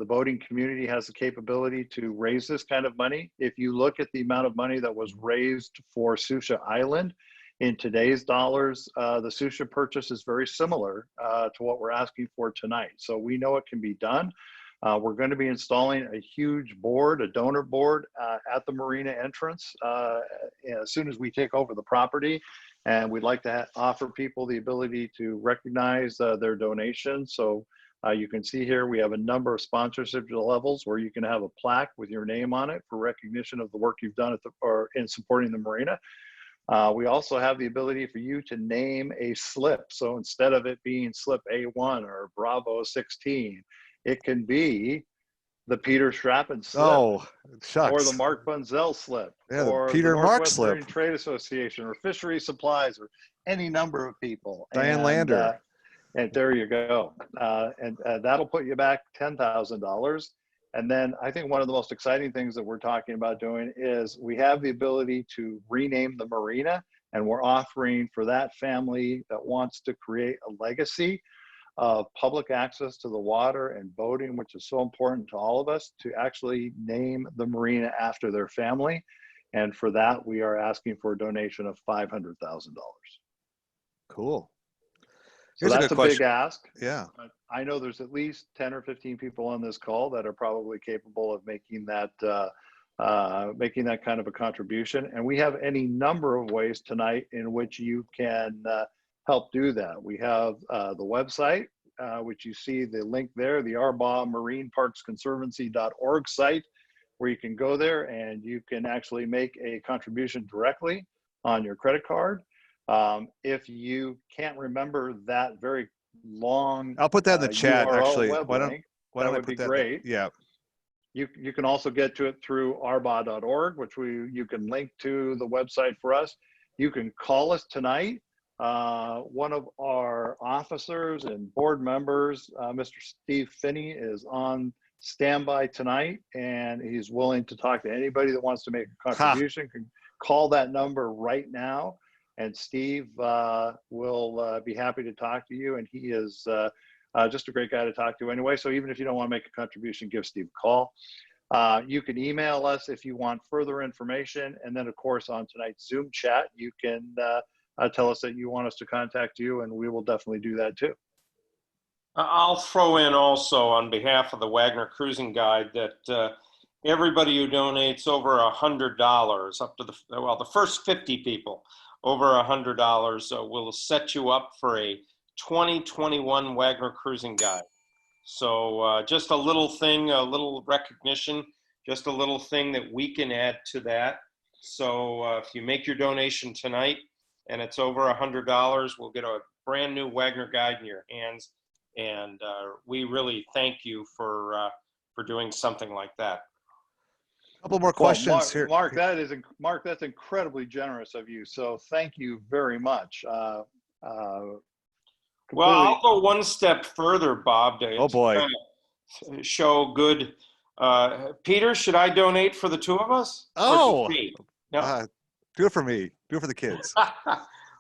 boating community has the capability to raise this kind of money. If you look at the amount of money that was raised for Susha Island in today's dollars, the Susha purchase is very similar to what we're asking for tonight. So we know it can be done. We're going to be installing a huge board, a donor board at the marina entrance as soon as we take over the property. And we'd like to offer people the ability to recognize their donations. So you can see here, we have a number of sponsorship levels where you can have a plaque with your name on it for recognition of the work you've done or in supporting the marina. We also have the ability for you to name a slip. So instead of it being slip A1 or Bravo 16, it can be the Peter Schrappen slip. Oh, shucks. Or the Mark Bunzel slip. Yeah, or the Peter the Mark Northwest slip. Marine Trade Association or Fishery Supplies or any number of people. Diane Lander. And there you go. And that'll put you back $10,000. And then I think one of the most exciting things that we're talking about doing is we have the ability to rename the marina, and we're offering for that family that wants to create a legacy of public access to the water and boating, which is so important to all of us, to actually name the marina after their family. And for that, we are asking for a donation of $500,000. Cool. So that's a big ask. Yeah. But I know there's at least 10 or 15 people on this call that are probably capable of making that kind of a contribution. And we have any number of ways tonight in which you can help do that. We have the website, which you see the link there, the Arbaugh Marine Parks Conservancy.org site, where you can go there and you can actually make a contribution directly on your credit card. If you can't remember that very long, I'll put that in the chat. URL actually, web why don't link, I that would put be that? great. Yeah. You can also get to it through arbaugh.org, which you can link to the website for us. You can call us tonight. One of our officers and board members, Mr. Steve Finney, is on standby tonight, and he's willing to talk to anybody that wants to make a contribution. Can call that number right now, and Steve will be happy to talk to you. And he is just a great guy to talk to anyway. So even if you don't want to make a contribution, give Steve a call. You can email us if you want further information. And then, of course, on tonight's Zoom chat, you can tell us that you want us to contact you, and we will definitely do that too. I'll throw in also on behalf of the Wagner Cruising Guide that everybody who donates over $100, up to the first 50 people over $100 will set you up for a 2021 Wagner Cruising Guide. So just a little thing, a little recognition, just a little thing that we can add to that. So if you make your donation tonight and it's over $100, we'll get a brand new Wagner Guide in your hands. And we really thank you for doing something like that. A couple more questions here. Mark, that's incredibly generous of you. So thank you very much. Well, I'll go one step further, Bob, to show good. Peter, should I donate for the two of us? Oh, no? Do it for me. Do it for the kids.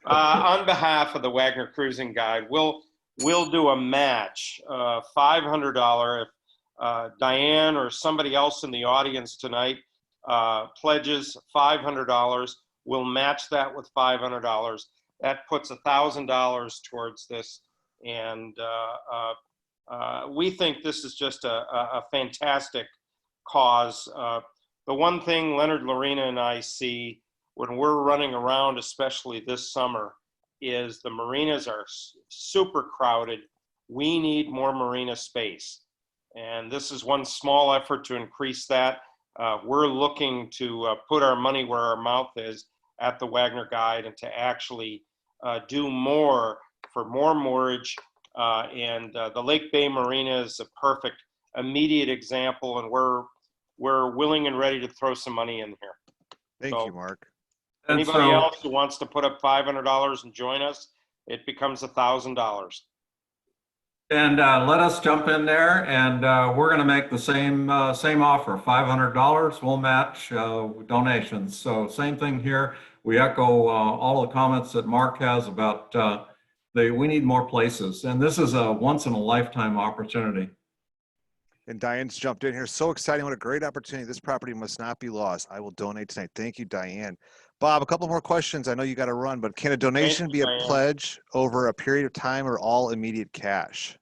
On behalf of the Wagner Cruising Guide, we'll do a match, $500. If Diane or somebody else in the audience tonight pledges $500, we'll match that with $500. That puts $1,000 towards this, and we think this is just a fantastic cause. The one thing Leonard, Lorena, and I see when we're running around, especially this summer, is the marinas are super crowded. We need more marina space, and this is one small effort to increase that. We're looking to put our money where our mouth is at the Wagner Guide, and to actually do more for more moorage. And the Lakebay Marina is a perfect immediate example, and we're willing and ready to throw some money in here. Thank you, Mark. Anybody else who wants to put up $500 and join us, it becomes $1,000. And let us jump in there, and we're going to make the same offer, $500. We'll match donations. So same thing here. We echo all the comments that Mark has about we need more places, and this is a once-in-a-lifetime opportunity. And Diane's jumped in here. So exciting. What a great opportunity. This property must not be lost. I will donate tonight. Thank you, Diane. Bob, a couple more questions. I know you got to run, but can a donation be a pledge over a period of time or all immediate cash?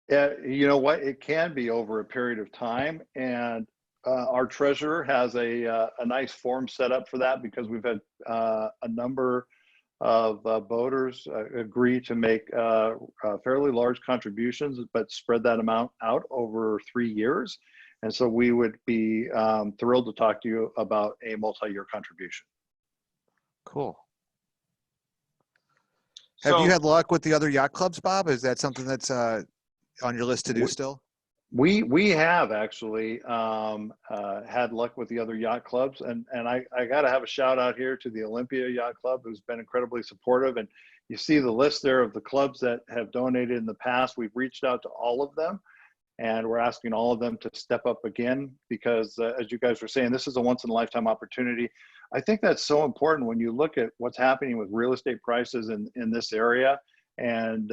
Yeah, you know what? It can be over a period of time. And our treasurer has a nice form set up for that, because we've had a number of boaters agree to make fairly large contributions, but spread that amount out over 3 years. And so we would be thrilled to talk to you about a multi-year contribution. Cool. Have you had luck with the other yacht clubs, Bob? Is that something that's on your list to do still? We have actually had luck with the other yacht clubs, and I got to have a shout out here to the Olympia Yacht Club, who's been incredibly supportive. And you see the list there of the clubs that have donated in the past. We've reached out to all of them, and we're asking all of them to step up again, because as you guys were saying, this is a once-in-a-lifetime opportunity. I think that's so important when you look at what's happening with real estate prices in this area, and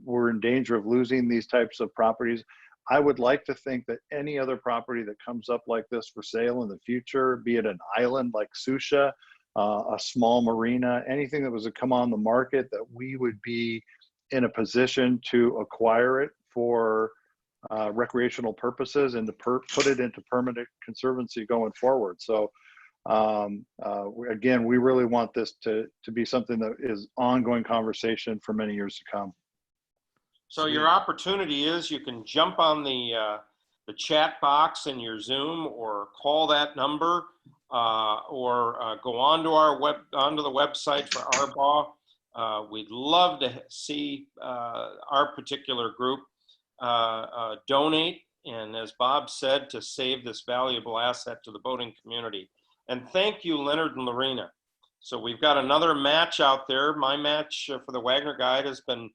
we're in danger of losing these types of properties. I would like to think that any other property that comes up like this for sale in the future, be it an island like Susha, a small marina, anything that was to come on the market, that we would be in a position to acquire it for recreational purposes and to put it into permanent conservancy going forward. So again, we really want this to be something that is ongoing conversation for many years to come. So your opportunity is you can jump on the chat box in your Zoom, or call that number, or go onto the website for Arbaugh. We'd love to see our particular group donate, and as Bob said, to save this valuable asset to the boating community. And thank you, Leonard and Lorena. So we've got another match out there. My match for the Wagner Guide has been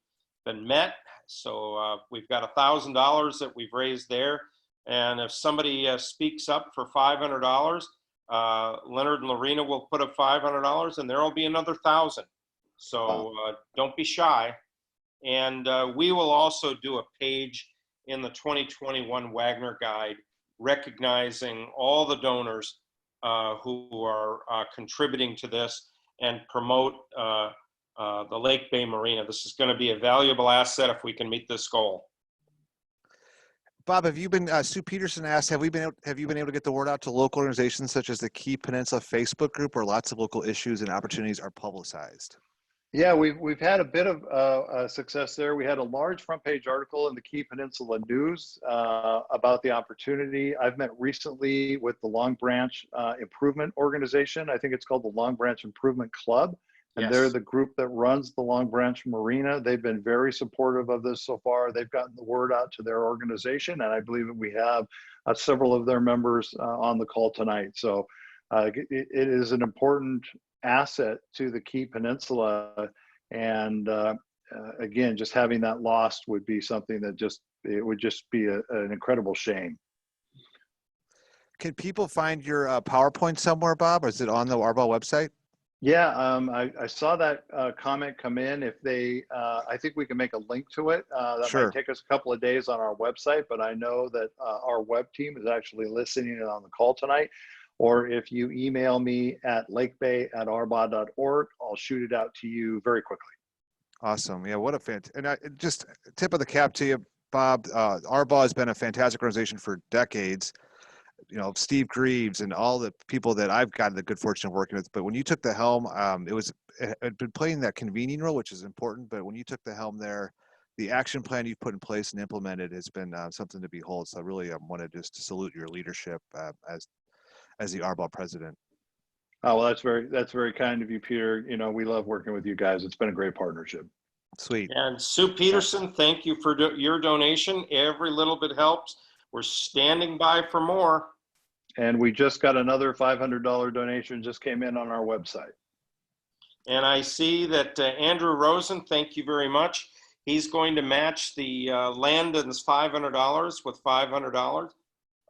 met. So we've got $1,000 that we've raised there. And if somebody speaks up for $500, Leonard and Lorena will put up $500, and there will be another 1,000. So don't be shy. And we will also do a page in the 2021 Wagner Guide recognizing all the donors who are contributing to this and promote the Lakebay Marina. This is going to be a valuable asset if we can meet this goal. Bob, have you been, Sue Peterson asked, have you been able to get the word out to local organizations such as the Key Peninsula Facebook group, where lots of local issues and opportunities are publicized? Yeah, we've had a bit of success there. We had a large front page article in the Key Peninsula News about the opportunity. I've met recently with the Long Branch Improvement Organization. I think it's called the Long Branch Improvement Club. And they're the group that runs the Long Branch Marina. They've been very supportive of this so far. They've gotten the word out to their organization, and I believe that we have several of their members on the call tonight. So it is an important asset to the Key Peninsula, and again, just having that lost would be something that it would just be an incredible shame. Can people find your PowerPoint somewhere, Bob, or is it on the Arbaugh website? Yeah, I saw that comment come in. If they, I think we can make a link to it. That might take us a couple of days on our website, but I know that our web team is actually listening in on the call tonight. Or if you email me at lakebay@arbaugh.org, I'll shoot it out to you very quickly. Awesome. Yeah, what a and just tip of the cap to you, Bob. Arbaugh has been a fantastic organization for decades. You know, Steve Greaves and all the people that I've gotten the good fortune of working with. But when you took the helm, it had been playing that convening role, which is important. But when you took the helm there, the action plan you've put in place and implemented has been something to behold. So I really wanted just to salute your leadership as the Arbaugh president. Oh, well, that's very kind of you, Peter. You know, we love working with you guys. It's been a great partnership. Sweet. And Sue Peterson, thank you for your donation. Every little bit helps. We're standing by for more. And we just got another $500 donation just came in on our website. And I see that Andrew Rosen, thank you very much. He's going to match the Landon's $500 with $500.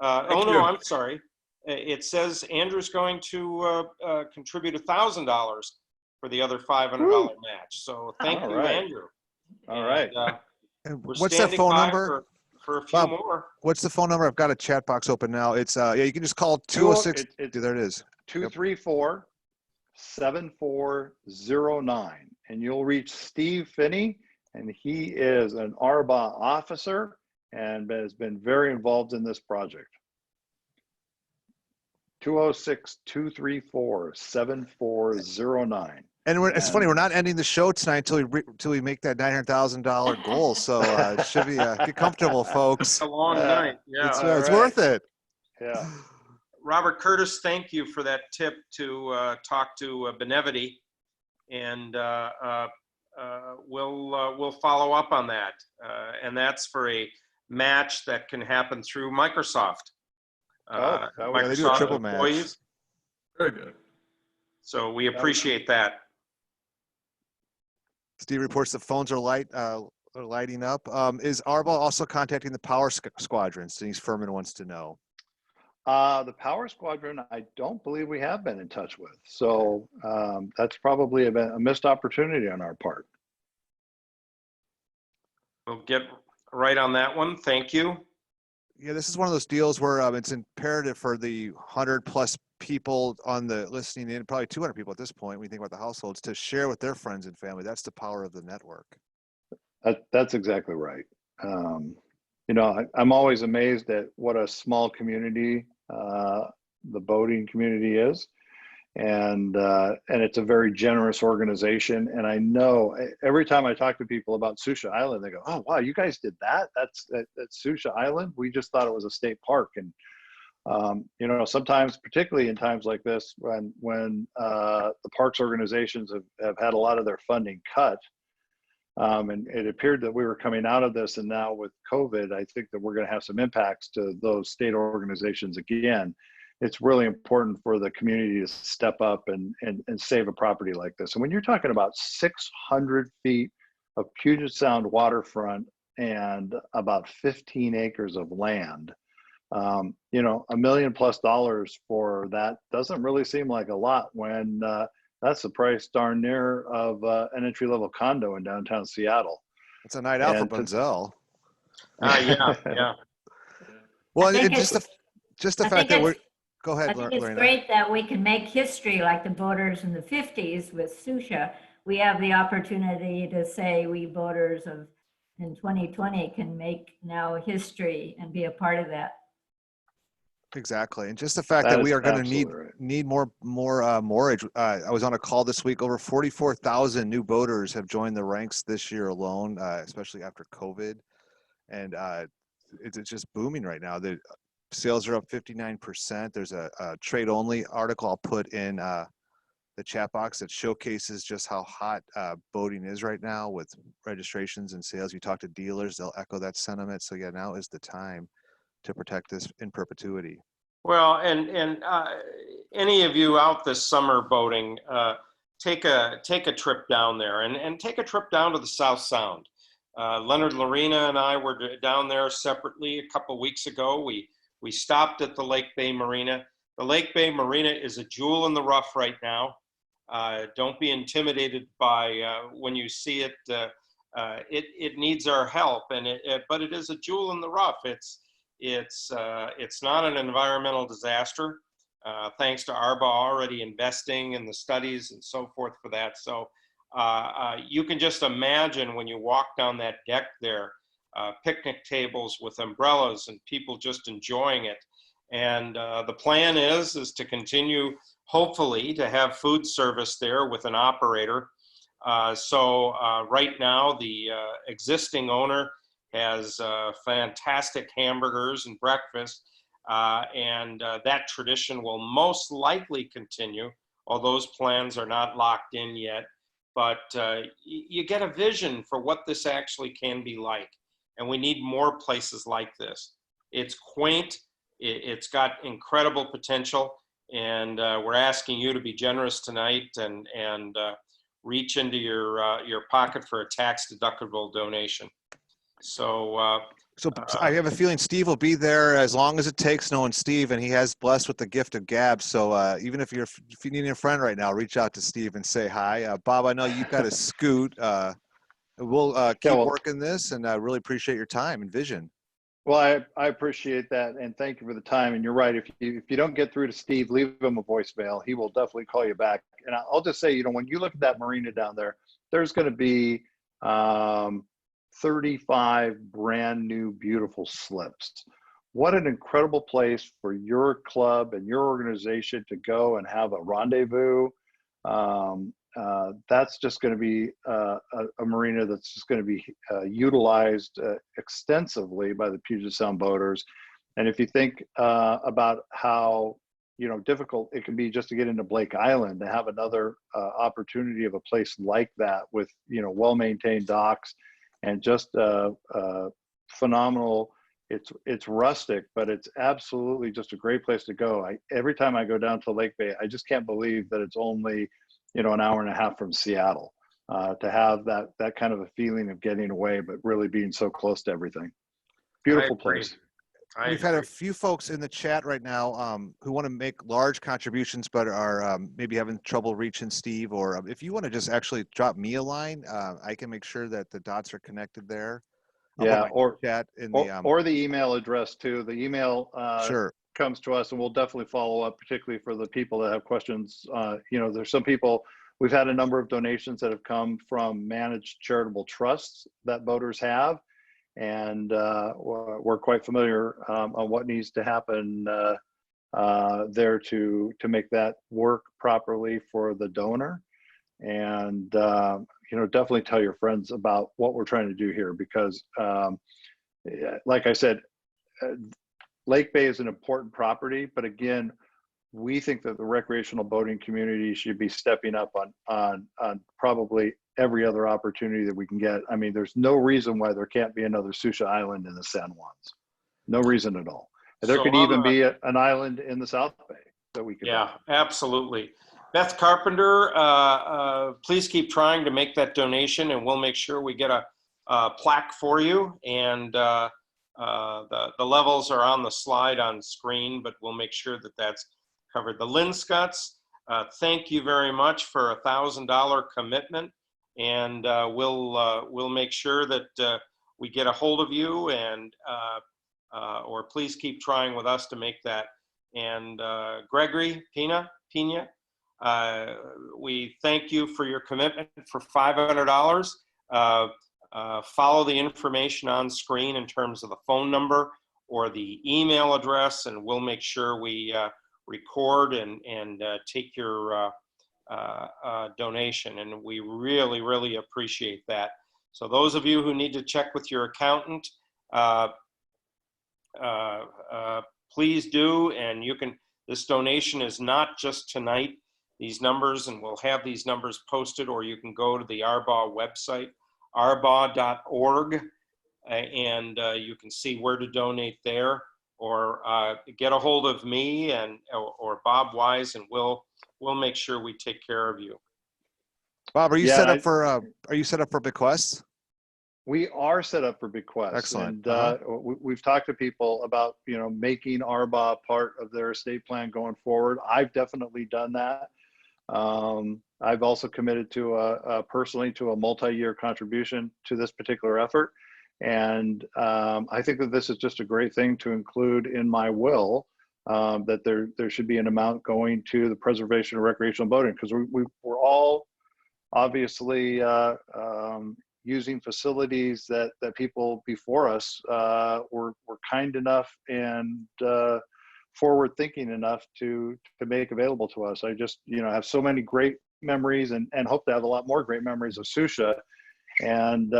I'm sorry. It says Andrew's going to contribute $1,000 for the other $500 match. So thank you, Andrew. All right. What's that phone number? For a few Bob, more. What's the phone number? I've got a chat box open now. It's you can just call 206. There it is. 234-7409, and you'll reach Steve Finney, and he is an Arbaugh officer and has been very involved in this project. 206-234-7409. And it's funny, we're not ending the show tonight until we make that $900,000 goal. So it should be get comfortable, folks. It's a long night. Yeah, it's worth it. Yeah. Robert Curtis, thank you for that tip to talk to Benevity, and we'll follow up on that. And that's for a match that can happen through Microsoft. Microsoft they do a triple employees. Match. Very good. So we appreciate that. Steve reports the phones are lighting up. Is Arbaugh also contacting the Power Squadrons? Denise Furman wants to know. The Power Squadron, I don't believe we have been in touch with. So that's probably a missed opportunity on our part. We'll get right on that one. Thank you. Yeah, this is one of those deals where it's imperative for the 100+ people on the listening in, probably 200 people at this point, when you think about the households, to share with their friends and family. That's the power of the network. That's exactly right. You know, I'm always amazed at what a small community the boating community is, and it's a very generous organization. And I know every time I talk to people about Susha Island, they go, "Oh wow, you guys did that? That's Susha Island. We just thought it was a state park." And you know, sometimes, particularly in times like this, when the parks organizations have had a lot of their funding cut, and it appeared that we were coming out of this, and now with COVID, I think that we're going to have some impacts to those state organizations again. It's really important for the community to step up and save a property like this. And when you're talking about 600 feet of Puget Sound waterfront and about 15 acres of land, $1 million+ for that doesn't really seem like a lot when that's the price darn near of an entry-level condo in downtown Seattle. It's a night out for And Bunzel. Yeah. Well, I think and just the I fact think that we're, it's- go ahead, I think it's Lorena. great that we can make history like the voters in the 50s with Susha. We have the opportunity to say we voters of in 2020 can make now history and be a part of that. Exactly, and just the fact That that we is are going to absolutely right. need more mortgage. I was on a call this week. Over 44,000 new voters have joined the ranks this year alone, especially after COVID, and it's just booming right now. The sales are up 59%. There's a trade-only article I'll put in the chat box that showcases just how hot boating is right now with registrations and sales. You talk to dealers, they'll echo that sentiment. So yeah, now is the time to protect this in perpetuity. Well, and any of you out this summer boating, take a trip down there and take a trip down to the South Sound. Leonard Lorena and I were down there separately a couple weeks ago. We stopped at the Lakebay Marina. The Lakebay Marina is a jewel in the rough right now. Don't be intimidated by when you see it. It needs our help, but it is a jewel in the rough. It's not an environmental disaster, thanks to ARBA already investing in the studies and so forth for that. So you can just imagine when you walk down that deck there, picnic tables with umbrellas and people just enjoying it. And the plan is to continue, hopefully, to have food service there with an operator. So right now, the existing owner has fantastic hamburgers and breakfast, and that tradition will most likely continue, although those plans are not locked in yet. But you get a vision for what this actually can be like, and we need more places like this. It's quaint, it's got incredible potential, and we're asking you to be generous tonight and reach into your pocket for a tax-deductible donation. So I have a feeling Steve will be there as long as it takes, knowing Steve, and he has blessed with the gift of gab. So even if you need a friend right now, reach out to Steve and say hi. Bob, I know you've got a scoot. We'll keep working this, and I really appreciate your time and vision. Well, I appreciate that, and thank you for the time. And you're right. If you don't get through to Steve, leave him a voicemail. He will definitely call you back. And I'll just say, when you look at that marina down there, there's going to be 35 brand new, beautiful slips. What an incredible place for your club and your organization to go and have a rendezvous. That's just going to be a marina that's just going to be utilized extensively by the Puget Sound boaters. And if you think about how difficult it can be just to get into Blake Island, to have another opportunity of a place like that with well-maintained docks and just phenomenal. It's rustic, but it's absolutely just a great place to go. Every time I go down to Lake Bay, I just can't believe that it's only an hour and a half from Seattle, to have that kind of a feeling of getting away, but really being so close to everything. Beautiful place. We've had a few folks in the chat right now who want to make large contributions, but are maybe having trouble reaching Steve. Or if you want to just actually drop me a line, I can make sure that the dots are connected there. Or chat in or the email address too. The email sure. comes to us, and we'll definitely follow up, particularly for the people that have questions. There's some people, we've had a number of donations that have come from managed charitable trusts that boaters have, and we're quite familiar on what needs to happen there to make that work properly for the donor. And definitely tell your friends about what we're trying to do here, because like I said, Lake Bay is an important property, but again, we think that the recreational boating community should be stepping up on probably every other opportunity that we can get. I mean, there's no reason why there can't be another Susha Island in the San Juans. No reason at all. There could even be an island in the South Bay that we could. Yeah, absolutely. Beth Carpenter, please keep trying to make that donation, and we'll make sure we get a plaque for you. And the levels are on the slide on screen, but we'll make sure that that's covered. The Linscotts, thank you very much for a $1,000 commitment, and we'll make sure that we get a hold of you, and or please keep trying with us to make that. And Gregory Pina, we thank you for your commitment for $500. Follow the information on screen in terms of the phone number or the email address, and we'll make sure we record and take your donation. And we really, really appreciate that. So those of you who need to check with your accountant, please do. And you can, this donation is not just tonight, these numbers, and we'll have these numbers posted, or you can go to the ARBA website, arba.org, and you can see where to donate there, or get a hold of me and or Bob Wise, and we'll make sure we take care of you. Bob, are you set up for bequests? We are set up for bequests. Excellent. And we've talked to people about, making ARBA part of their estate plan going forward. I've definitely done that. I've also committed to personally to a multi-year contribution to this particular effort. And I think that this is just a great thing to include in my will, that there should be an amount going to the preservation of recreational boating, because we're all obviously using facilities that people before us were kind enough and forward thinking enough to make available to us. I just have so many great memories and hope to have a lot more great memories of Susha. And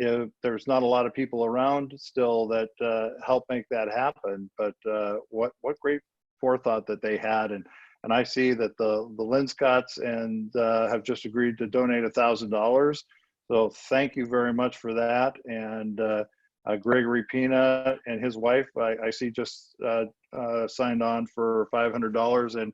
if there's not a lot of people around still that help make that happen, but what great forethought that they had. And I see that the Linscotts and have just agreed to donate $1,000. So thank you very much for that. And Gregory Pina and his wife, I see just signed on for $500. And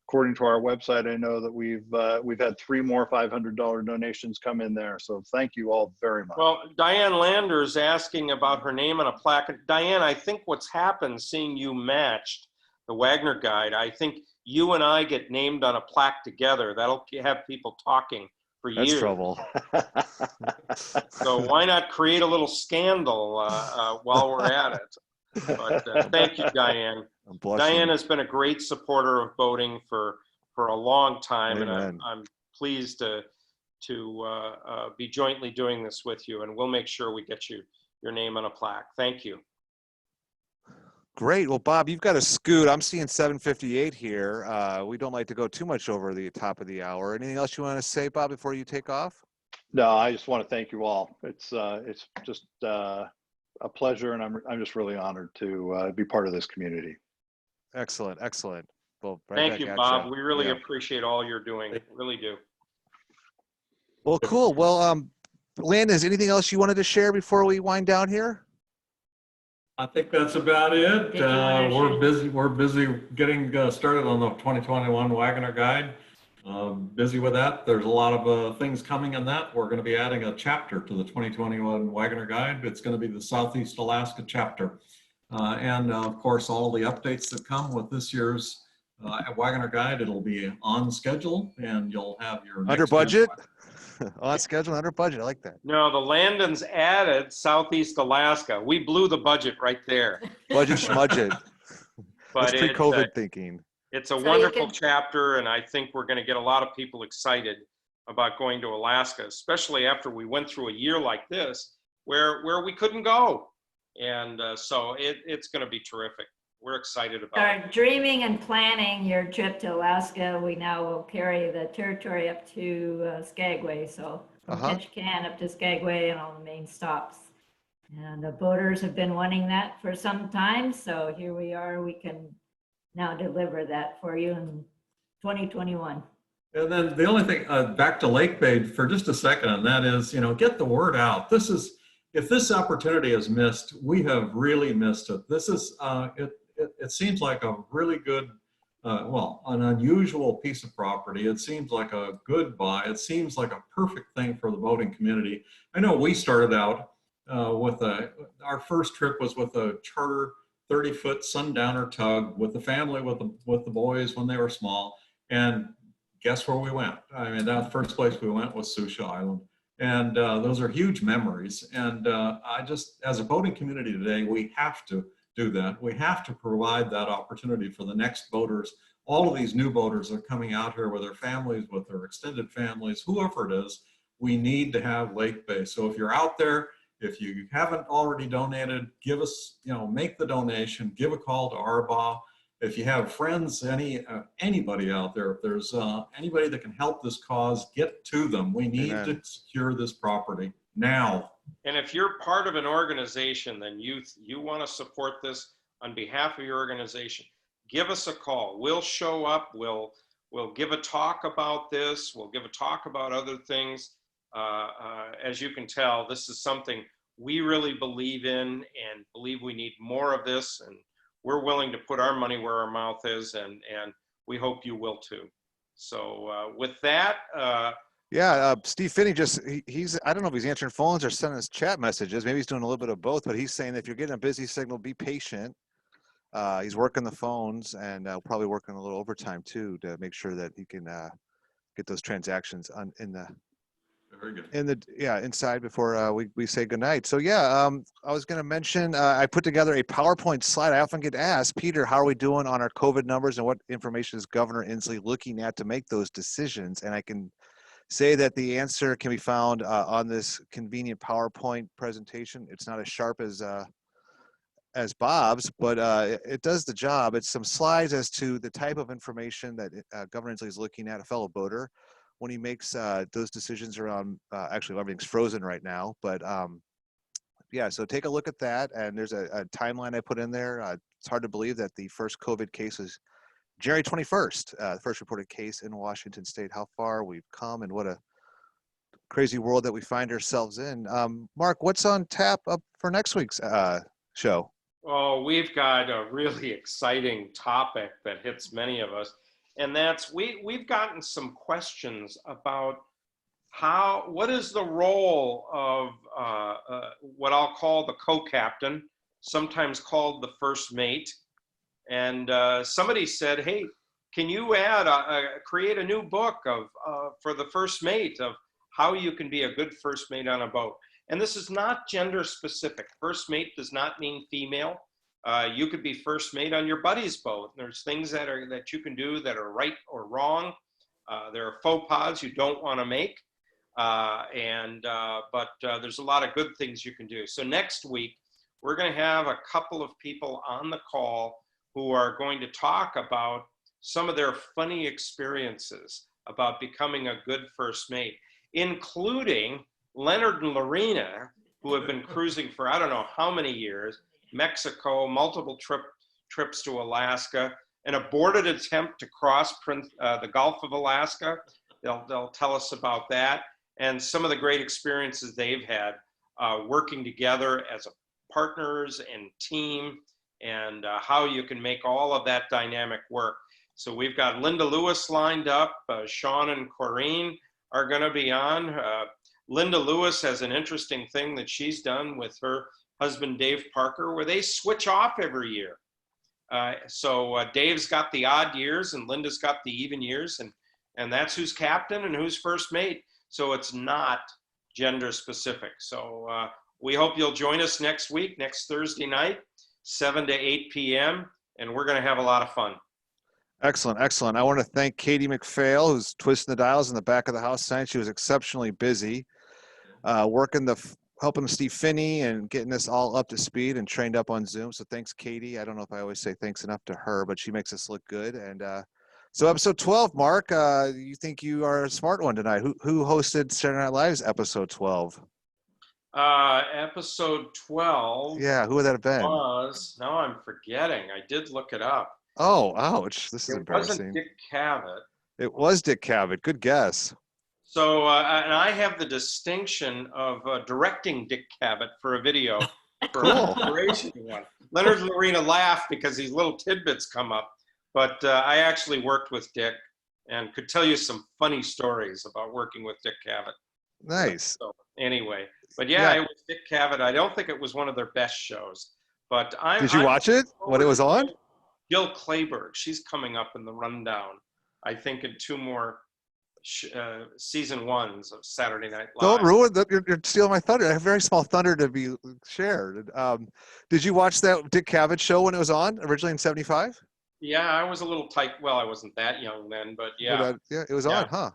according to our website, I know that we've had 3 more $500 donations come in there. So thank you all very much. Well, Diane Lander's asking about her name on a plaque. Diane, I think what's happened, seeing you matched the Wagner Guide, I think you and I get named on a plaque together. That'll have people talking for years. That's trouble. So why not create a little scandal while we're at it? But thank you, Diane. Diane has been a great supporter of boating for a long time. Amen. And I'm pleased to be jointly doing this with you, and we'll make sure we get your name on a plaque. Thank you. Great. Well, Bob, you've got a scoot. I'm seeing 7:58 here. We don't like to go too much over the top of the hour. Anything else you want to say, Bob, before you take off? No, I just want to thank you all. It's just a pleasure, and I'm just really honored to be part of this community. Excellent, excellent. Well, thank you, Bob. We really appreciate all you're doing. Really do. Well, cool. Well, Landon, is anything else you wanted to share before we wind down here? I think that's about it. We're busy getting started on the 2021 Wagner Guide. Busy with that. There's a lot of things coming in that. We're going to be adding a chapter to the 2021 Wagner Guide. It's going to be the Southeast Alaska chapter. And of course, all the updates that come with this year's Wagner Guide, it'll be on schedule, and you'll have your under budget. On schedule, under budget. I like that. No, the Landons added Southeast Alaska. We blew the budget right there. Budget schmudget. But it's pre-COVID thinking. It's a wonderful chapter, and I think we're going to get a lot of people excited about going to Alaska, especially after we went through a year like this where we couldn't go. And so it's going to be terrific. We're excited about it. Dreaming and planning your trip to Alaska, we now will carry the territory up to Skagway. So from Ketchikan up to Skagway and all the main stops. And the boaters have been wanting that for some time. So here we are. We can now deliver that for you in 2021. And then the only thing, back to Lakebay for just a second, and that is, get the word out. If this opportunity is missed, we have really missed it. This is, it seems like a really good, an unusual piece of property. It seems like a good buy. It seems like a perfect thing for the boating community. I know we started out our first trip was with a charter 30-foot sundowner tug with the family, with the boys when they were small. And guess where we went? I mean, that first place we went was Susha Island. And those are huge memories. And as a boating community today, we have to do that. We have to provide that opportunity for the next boaters. All of these new boaters are coming out here with their families, with their extended families, whoever it is. We need to have Lake Bay. So if you're out there, if you haven't already donated, give us, make the donation, give a call to ARBA. If you have friends, anybody out there, if there's anybody that can help this cause, get to them. We need to secure this property now. And if you're part of an organization, then you want to support this on behalf of your organization, give us a call. We'll show up. We'll give a talk about this. We'll give a talk about other things. As you can tell, this is something we really believe in and believe we need more of this. And we're willing to put our money where our mouth is, and we hope you will too. So with that, Steve Finney he's I don't know if he's answering phones or sending us chat messages. Maybe he's doing a little bit of both, but he's saying that if you're getting a busy signal, be patient. He's working the phones and probably working a little overtime too to make sure that he can get those transactions Very good. inside before we say goodnight. So I was going to mention I put together a PowerPoint slide. I often get asked, Peter, how are we doing on our COVID numbers and what information is Governor Inslee looking at to make those decisions? And I can say that the answer can be found on this convenient PowerPoint presentation. It's not as sharp as Bob's, but it does the job. It's some slides as to the type of information that Governor Inslee is looking at, a fellow boater, when he makes those decisions around, actually everything's frozen right now, but so take a look at that. And there's a timeline I put in there. It's hard to believe that the first COVID case was January 21st, the first reported case in Washington State. How far we've come and what a crazy world that we find ourselves in. Mark, what's on tap up for next week's show? Oh, we've got a really exciting topic that hits many of us. And that's, we've gotten some questions about what is the role of what I'll call the co-captain, sometimes called the first mate. And somebody said, hey, can you create a new book for the first mate of how you can be a good first mate on a boat? And this is not gender specific. First mate does not mean female. You could be first mate on your buddy's boat. There's things that you can do that are right or wrong. There are faux pas you don't want to make. But there's a lot of good things you can do. So next week, we're going to have a couple of people on the call who are going to talk about some of their funny experiences about becoming a good first mate, including Leonard and Lorena, who have been cruising for I don't know how many years, Mexico, multiple trips to Alaska, an aborted attempt to cross the Gulf of Alaska. They'll tell us about that and some of the great experiences they've had working together as partners and team, and how you can make all of that dynamic work. So we've got Linda Lewis lined up. Sean and Corrine are going to be on. Linda Lewis has an interesting thing that she's done with her husband, Dave Parker, where they switch off every year. So Dave's got the odd years and Linda's got the even years, and that's who's captain and who's first mate. So it's not gender specific. So we hope you'll join us next week, next Thursday night, 7 to 8 p.m. And we're going to have a lot of fun. Excellent, excellent. I want to thank Katie McPhail, who's twisting the dials in the back of the house tonight. She was exceptionally busy helping Steve Finney and getting us all up to speed and trained up on Zoom. So thanks, Katie. I don't know if I always say thanks enough to her, but she makes us look good. And so episode 12, Mark, you think you are a smart one tonight. Who hosted Saturday Night Live's episode 12? Episode 12. Yeah, who would that have been? Now I'm forgetting. I did look it up. Oh, ouch. This is embarrassing. It wasn't Dick Cavett. It was Dick Cavett. Good guess. So, and I have the distinction of directing Dick Cavett for a video for an inspiration one. Leonard and Lorena laugh because these little tidbits come up, but I actually worked with Dick and could tell you some funny stories about working with Dick Cavett. Nice. Anyway, but yeah, it was Dick Cavett. I don't think it was one of their best shows, but Did you watch it when it was on? Jill Clayburgh, she's coming up in the rundown, I think, in 2 more season 1s of Saturday Night Live. Don't ruin that. You're stealing my thunder. I have a very small thunder to be shared. Did you watch that Dick Cavett show when it was on originally in '75? Yeah, I was a little tight. Well, I wasn't that young then, but yeah. Yeah, it was on, huh?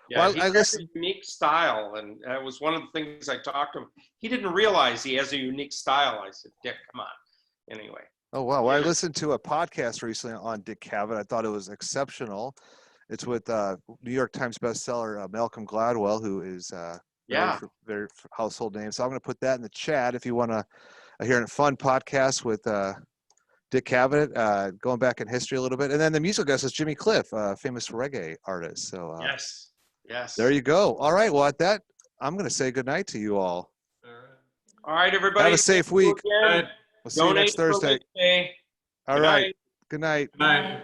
Yeah, Well, he I has a unique style, and that was one of the things I talked to him. He didn't realize he has a unique style. I said, Dick, come on. Anyway. Oh, wow. Well, I listened to a podcast recently on Dick Cavett. I thought it was exceptional. It's with New York Times bestseller Malcolm Gladwell, who is very household name. So I'm going to put that in the chat if you want to hear a fun podcast with Dick Cavett, going back in history a little bit. And then the musical guest is Jimmy Cliff, famous reggae artist. So yes. There you go. All right. Well, at that, I'm going to say goodnight to you all. All right, everybody. Have a safe week. We'll see you next Thursday. All right. Good night. Good night.